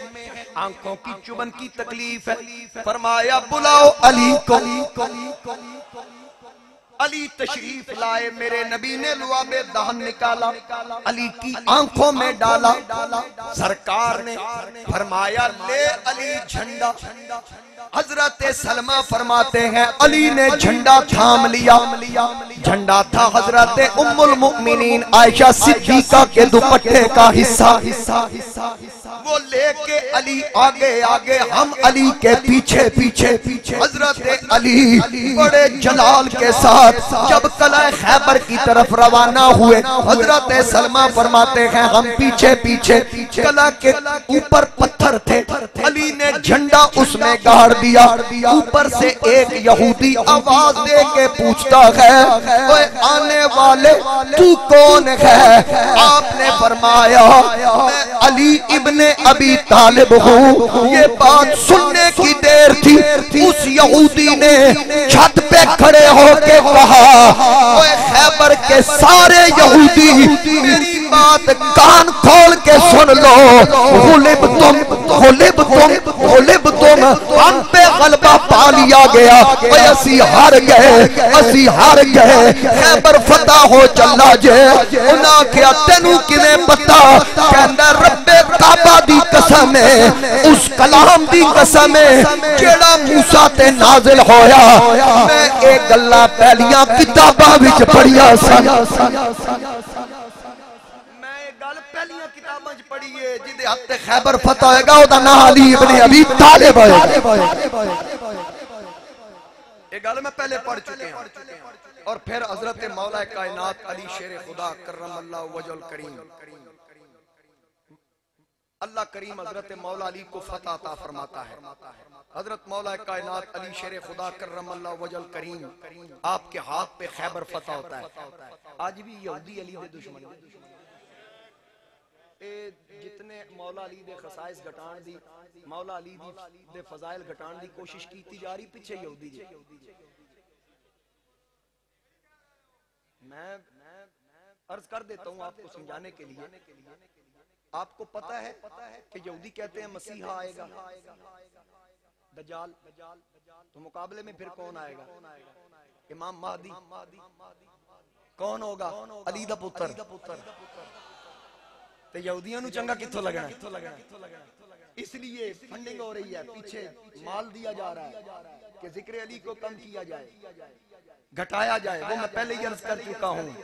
आंखों की चुभन की तकलीफ है। फरमाया बुलाओ अली को। अली तशरीफ लाए, मेरे नबी ने लुआबे दहन निकाला, अली की आंखों में डाला। सरकार ने फरमाया ले अली झंडा। हजरत सलमा फरमाते हैं अली ने झंडा थाम लिया। झंडा था हजरत उम्मुल मुमिनीन आयशा सिद्दीका के दुपट्टे का हिस्सा। वो लेके अली आगे आगे, हम अली के पीछे पीछे। हजरत अली बड़े जलाल के साथ जब कला खैबर की तरफ रवाना हुए, हजरत सलमा फरमाते हैं हम पीछे पीछे। कला के ऊपर पत्थर थे, अली ने झंडा उसमें गाड़ दिया। ऊपर से एक यहूदी आवाज दे के पूछता है ओए आने वाले तू कौन है? आपने फरमाया मैं अली इब्ने अबी तालिब हूँ। ये बात सुनने की देर थी, उस यहूदी ने छत पे खड़े होके कहा ओए खैबर के सारे यहूदी मेरी बात कान खोल के सुन लो। गुलिब तुम हम पे गलबा पा लिया गया, असी हार गए, असी हार गए। खैबर फतह हो चला जे। उन्हें क्या तेनू किवें पता? कहंदा रब्बे काबा दी कसम है, उस कलाम दी कसम है जेड़ा मूसा ते नाजिल होया। मैं एक गल्लां पहलियां किताबां विच पढ़ियां सन। जिदे हक ते खैबर फतह होएगा ओदा नाम अली इब्ने अबी तालिब होएगा। ये गल मैं पहले पढ़ चुके हैं। और फिर हजरत मौला कायनात अली शेर खुदा करमल्लाहु वजहुल करीम, अल्लाह करीम हजरत मौला अली को फतह अता फरमाता है। हजरत मौला कायनात अली शेर खुदा करमल्लाहु वजहुल करीम आपके हाथ पे खैबर फतह होता है। आज भी यहूदी अली दे दुश्मन जितने मौला अली दे खसाइस घटाण दी, मौला अली दे फजाइल घटाण दी कोशिश की जा रही, पीछे यहूदी जी। मैं अर्ज कर देता हूं आपको समझाने के लिए। आपको पता है कि यहूदी कहते हैं मसीहा आएगा, दज्जाल, तो मुकाबले में फिर कौन आएगा? इमाम महदी। कौन होगा? अली दा पुत्र। तो यहूदियों नू चंगा कित्थों लगना? इसलिए फंडिंग हो रही है, पीछे माल दिया जा रहा है कि जिक्र अली को कम किया जाए, घटाया जाए। वो मैं पहले ही अर्ज कर चुका हूँ।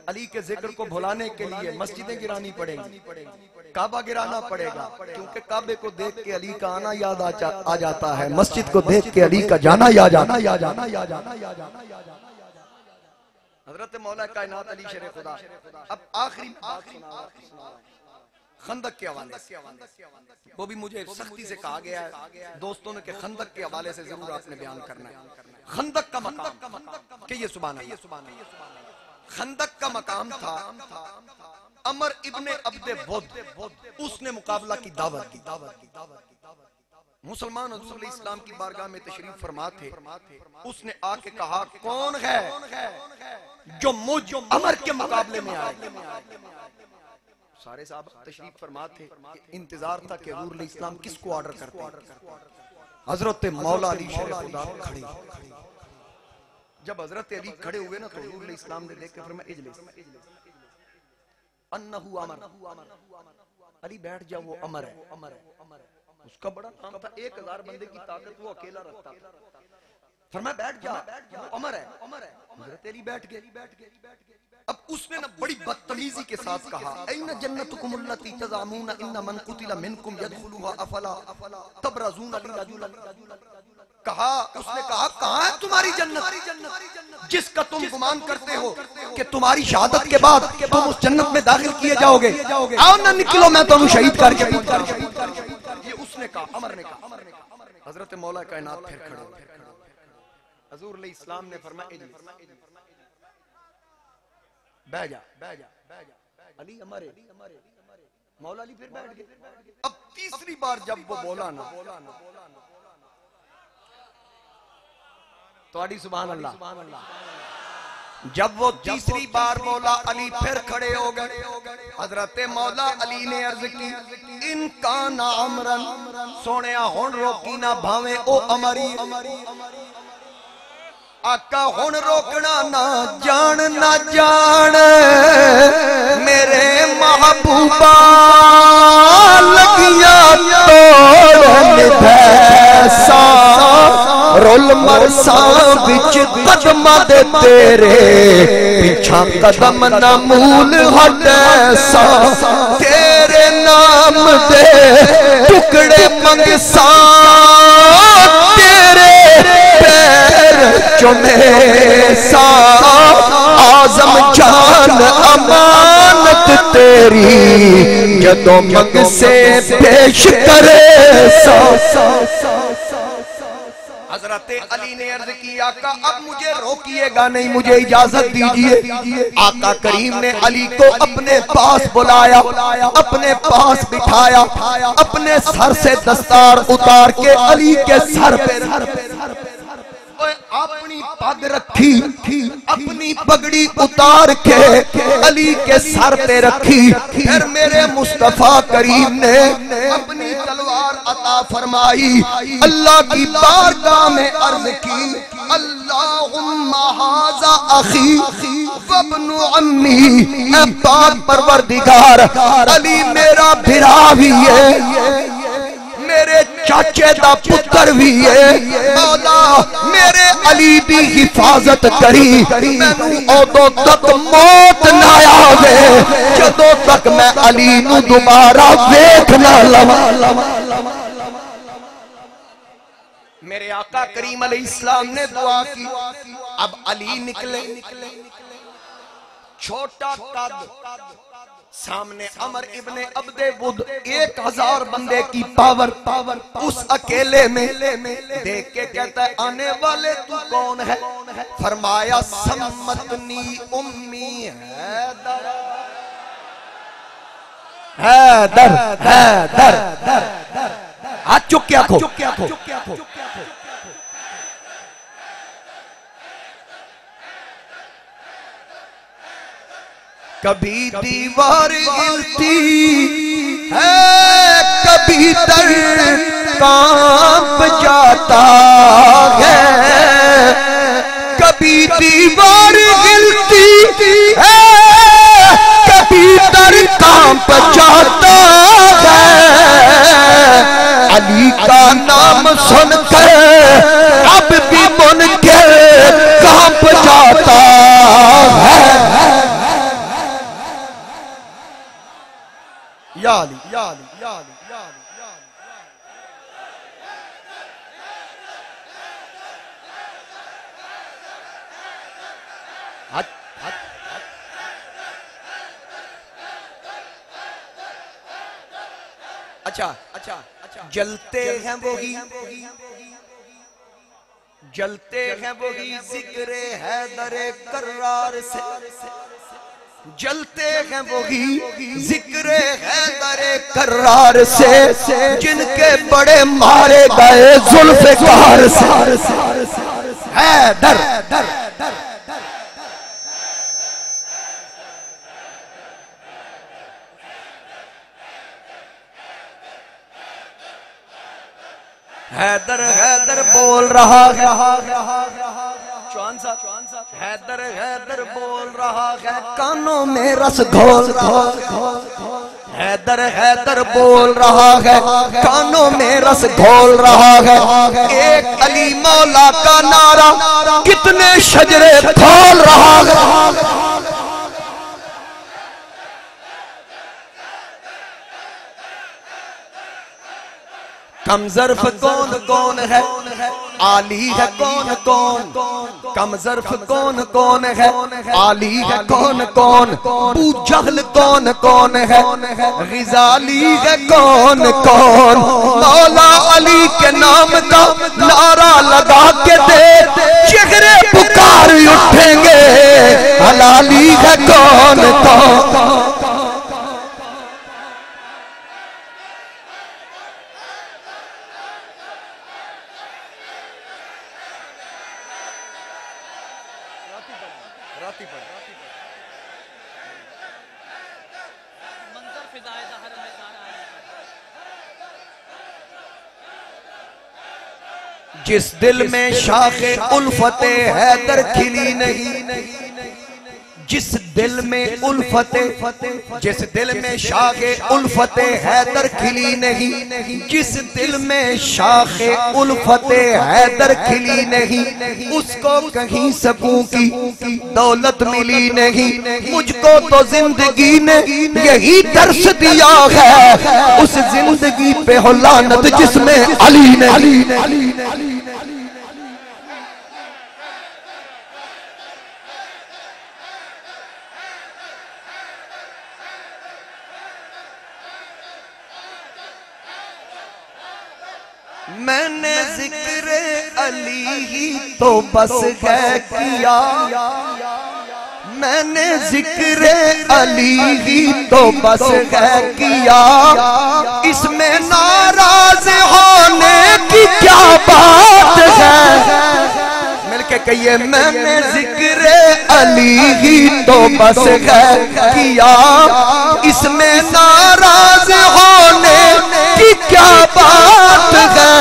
अली के जिक्र को भुलाने के लिए मस्जिदें गिरानी पड़ेंगी, काबा गिराना पड़ेगा, क्योंकि काबे को देख के अली का आना याद आ जाता है, मस्जिद को देख के अली का जाना याद जाना। हजरत मौला कायनात अली शेर खुदा। अब आखिरी बात सुना, खंदक के हवाले से, वो भी मुझे सख्ती से कहा गया है दोस्तों ने कि खंदक के हवाले से जरूर आपने बयान करना है। खंदक का मकाम कि ये सुभान अल्लाह, खंदक का मकाम था अमर इब्ने अब्दे वुद, उसने मुकाबला की दावत की। मुसलमान हुजूर इस्लाम की बारगाह में तशरीफ फरमा थे, उसने आके कहा कौन है जो मुझ अमर के मुकाबले में आए। सारे साहब तशरीफ फरमा थे, इंतजार था कि हुजूर इस्लाम किसको ऑर्डर करते हैं। हजरत मौला अली शेर खुदा खड़े, जब हजरत अली खड़े हुए ना तो हुजूर इस्लाम ने देख के फरमाया इजलिस अन्नहु अमर, अली बैठ जाओ वो अमर है। उसका बड़ा नाम था, 1000 बंदे की ताकत वो अकेला रखता था। फरमाया बैठ जा वो अमर है। हजरत अली बैठ गए। अब उसने ना बड़ी बदतमीजी के साथ कहा ऐन जन्नतुकुमुल्लती तज़ामून इन्न मन कुतिला मिनकुम यदखुलुहा अफला तबरज़ून लिरजुलन। कहा उसने कहा कहां है तुम्हारी जन्नत जिसका तुम गुमान करते हो कि तुम्हारी शहादत के बाद तुम उस जन्नत में दाखिल किए जाओगे। आओ ना निकलो, मैं तुम्हें शहीद करके ये उसने कहा, अमर ने कहा। हजरत मौला कायनात फिर खड़े हुए। हुजूर इस्लाम ने फरमाया बैठ जा। अली अमर है। मौला अली फिर बैठ गए। अब तीसरी बार जब वो बोला ना तो अली सुभान अल्लाह, जब वो तीसरी बार बोला अली फिर खड़े हो गए। हजरत मौला अली ने अर्ज की इनका ना अमरन, सोने हुण रोकी ना भावे ओ अमरी। आका हुण रोकना ना जान मेरे महबूबा लगिया तोड़न भैसा रोल मरसा बिच कदम दे तेरे पिछा कदम न मूल हटैसा तेरे नाम दे टुकड़े मंगसा तेरे पैर चुमेसा आजम जान अमानत तेरी जदों मंग से पेश करे सा। हजरत अली ने अर्ज की आका अब मुझे रोकिएगा नहीं, मुझे इजाजत दीजिए। आका करीम ने अली को अपने पास बुलाया, अपने पास बिठाया, अपने सर से दस्तार उतार के अली के सर पे अपनी पग रखी, अपनी पगड़ी उतार के अली के सर पे रखी। फिर मेरे मुस्तफा करीम ने अपनी तलवार अता फरमाई, अल्लाह की बारगाह में अर्ज की अल्लाहुम्मा हाज़ा अखी वब्नु अम्मी। ऐ पाक परवरदिगार अली मेरा भिरा भी है, मेरे चाचे दा पुत्र भी है। मौला मेरे अली दी हिफाजत करी, मैनू उदों तक मौत ना आवे जदों तक मैं अली नू दोबारा वेख ना लवां। मेरे आका करीम अलैहिस्सलाम ने दुआ की। अब अली निकले, छोटा कद, सामने अमर इब्ने अब्दे वुद, 1000 बंदे की पावर उस अकेले में देख के कहता है आने वाले तू कौन है। फरमाया सम्मतनी उम्मी हैदर। हाथ चुक क्या खो, कभी दीवार हिलती है कभी दर कांप जाता है, कभी दीवार हिलती है कभी दर कांप जाता है। अली का नाम सुनकर अब भी मुनकिर कांप जाता है। या अली, या अली, या अली, या अली, या अली। अच्छा अच्छा, जलते हैं वही, जलते हैं वही जिक्र हैदर कर्रार से, जलते हैं वही जिक्र हैदर कर्रार से, जिनके बड़े मारे गए जुल्फ़िकार से। हैदर हैदर हैदर बोल रहा है, चौहान साहब हैदर हैदर बोल रहा है, कानों में रस घोल रहा है। हैदर हैदर बोल रहा है, कानों में रस घोल रहा है। एक अली मौला का नारा कितने शजरे खोल रहा है। कमजर्फ कौन कौन है, आली है कौन कौन, कमजर्फ कौन कौन है, आली है कौन कौन, बू जहल कौन कौन है, गिजाली है कौन कौन। मौला अली के नाम का नारा लगा के दे, चेहरे पुकार उठेंगे, हलाली है कौन कौन। जिस दिल में शाखे उल्फते हैदर खिली नहीं, जिस दिल में उल्फते, जिस दिल में शाखे उल्फते हैदर खिली नहीं, जिस दिल में शाखे उल्फते हैदर खिली नहीं, उसको कहीं सकूं की दौलत मिली नहीं। मुझको तो जिंदगी ने यही दर्श दिया है, उस जिंदगी पे हो लानत जिसमें अली ने। मैंने जिक्र अली ही तो बस है किया, मैंने जिक्र अली ही तो बस है किया, इसमें नाराज होने की क्या बात है। मिलके कहिए, मैंने जिक्र अली ही तो बस है किया, इसमें नाराज होने की क्या बात है,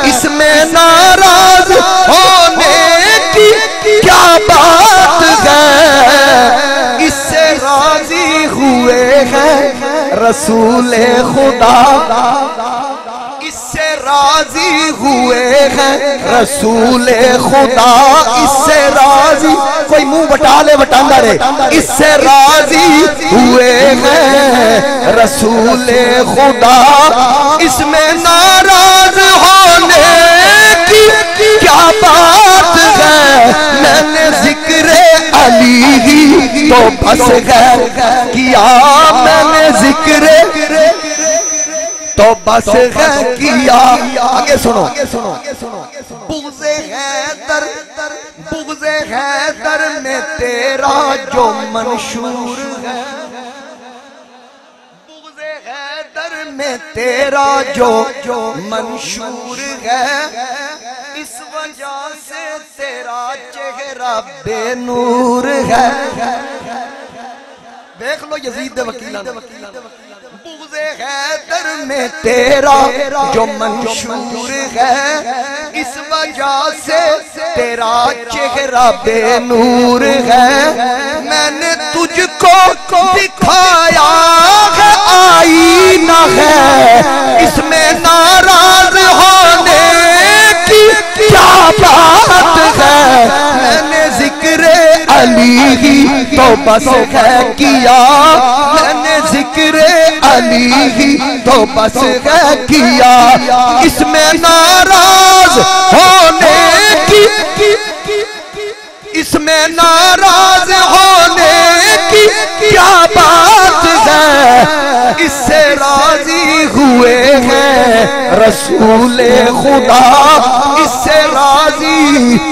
इसमें नाराज होने की क्या बात है। इससे राजी हुए हैं रसूले खुदा, इससे राजी हुए हैं रसूले खुदा, इससे राजी, कोई मुंह बटा ले बटांदा रे, इससे राजी हुए हैं रसूले खुदा, इसमें नाराज होने की क्या बात है। मैंने जिक्र अली ही तो बस है किया, मैंने जिक्र तो बस है किया। आगे सुनो, बुग़्ज़े हैदर, बुग़्ज़े हैदर में तेरा जो मंशूर है, बुग़्ज़े हैदर में तेरा जो मंशूर है, इस वजह से तेरा चेहरा बेनूर है। देख लो यजीद वकीला, बुग़्ज़े हैदर में तेरा जो मंशूर है, इस वजह से तेरा चेहरा बेनूर है। मैंने तुझको दिखाया है आईना है, इसमें नाराज होने की क्या बात है। मैंने जिक्र अली ही तो बस है किया, मैंने जिक्र अली ही तो बस है किया, इसमें नाराज होने की, इसमें नाराज होने की क्या बात है। इससे राजी हुए हैं रसूल खुदा, इससे राजी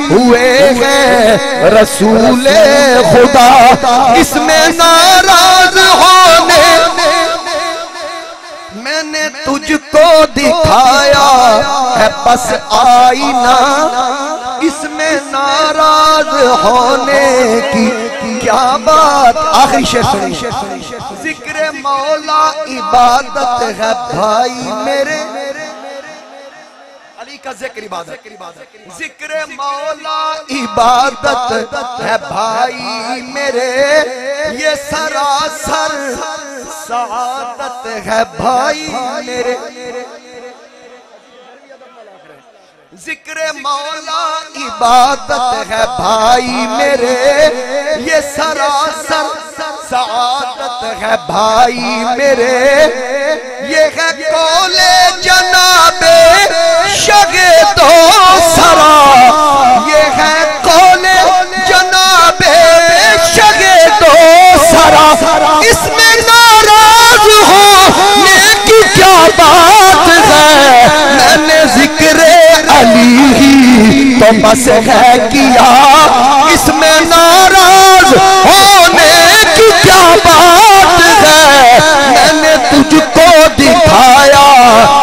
हुए हैं रसूल खुदा। इसमें नाराज होने मैंने तुझको दिखाया है बस आईना, इसमें नाराज होने की क्या बात। आखिरी शेर सुनिए, जिक्र मौला इबादत है भाई मेरे, अली का जिक्र इबादत, जिक्र मौला इबादत है भाई मेरे, ये सरासर सआदत है भाई मेरे। जिक्र मौला इबादत है भाई मेरे, ये सरासर सआदत है भाई मेरे। ये है कौले जनाबे शगे दो सरा, ये है कौले जनाबे शगे दो सरा। इसमें नाराज होने की क्या बात है, मैंने जिक्र अली ही तो बस है किया, इसमें नाराज होने की क्या बात है। मैंने तुझको दिखाया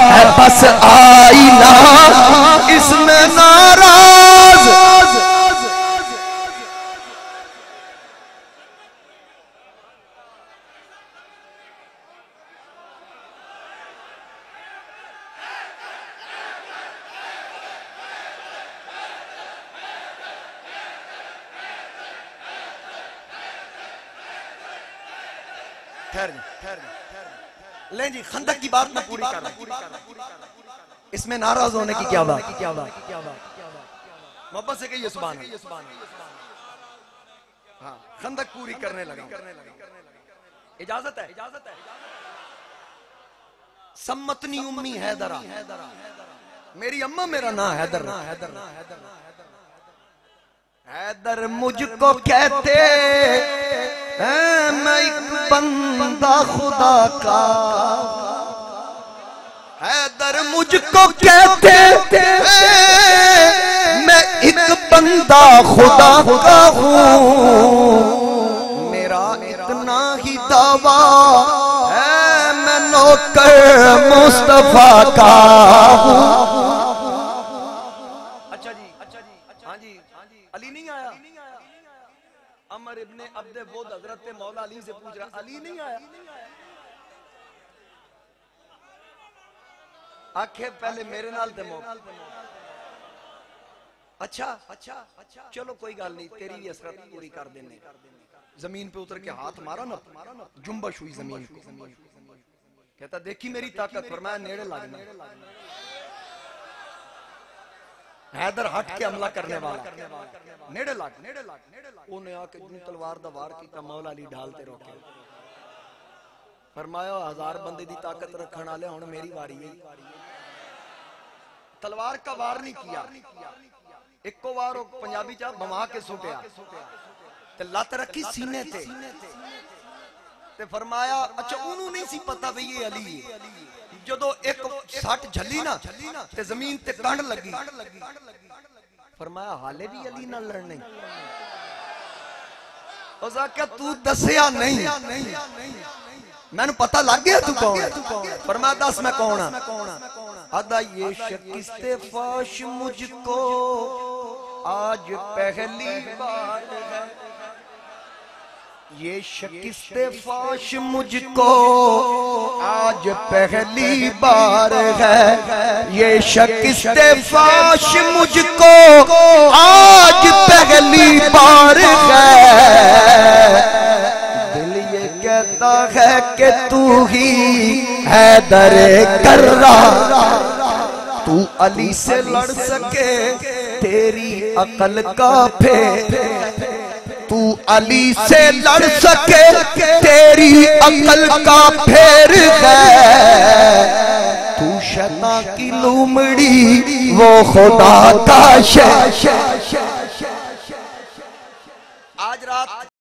है बस आईना, इसमें नाराज। ले जी, खंदक की बात मैं पूरी कर रहा हूं, इसमें नाराज होने की क्या बात। मोहब्बत से कहिए सुभान अल्लाह। हाँ, खंदक पूरी करने लगा, इजाजत है। सम्मतनी उम्मी हैदरा, मेरी अम्मा मेरा नाम हैदर। हैदर मुझको कहते मैं एक बंदा खुदा का, हैदर मुझको कहते मैं एक बंदा खुदा का हूँ, मेरा इतना ही दावा है मैं नौकर मुस्तफा का हूँ। अच्छा जी, हाँ जी, अली नहीं आया। अमर इब्ने अब्दे वोद हजरत मौला अली से पूछ रहा, अली नहीं आया। आखे पहले मेरे नाल ते मौका। अच्छा, चलो कोई गल नहीं, तेरी भी असरत पूरी कर देने। जमीन पे उतर के हाथ मारा ना, जुम्बश हुई जमीन को। कहता देखी मेरी ताकत, फरमाया नेड़े लगना। हैदर हट के हमला करने वाला, नेड़े लग। उन्हें आके तलवार दा वार कीता, मौला अली ढालते रोके। फरमाया 1000 बंदे दी ताकत रखने वाले हुण मेरी वारी है। तलवार का वार नहीं किया, एको वार पंजाबी चा बमा के सुटिया ते लत रखी सीने ते फरमाया अच्छा उन्होंने नहीं सी पता भी ये अली है। जदों एक सट झली ना ते जमीन ते कंड लगी, फरमाया हाले भी अली नाल लड़ने। उस आख्या तू दसिया नहीं, मैनू पता लग गया तू कौन है। फरमाया दस मैं कौन हां। अदा ये शकिस्ते फाश मुझको आज पहली बार है, ये शकिस्ते फाश मुझको आज पहली बार है, ये शकिस्ते फाश मुझको आज पहली बार है। दिल ये कहता है कि तू ही हैदर कर्रा, तू अली से लड़ सके तेरी अकल का फेर, तू अली से लड़ सके तेरी अकल का फेर है। तू शैतान की लूमड़ी वो खुदा का शे। आज रात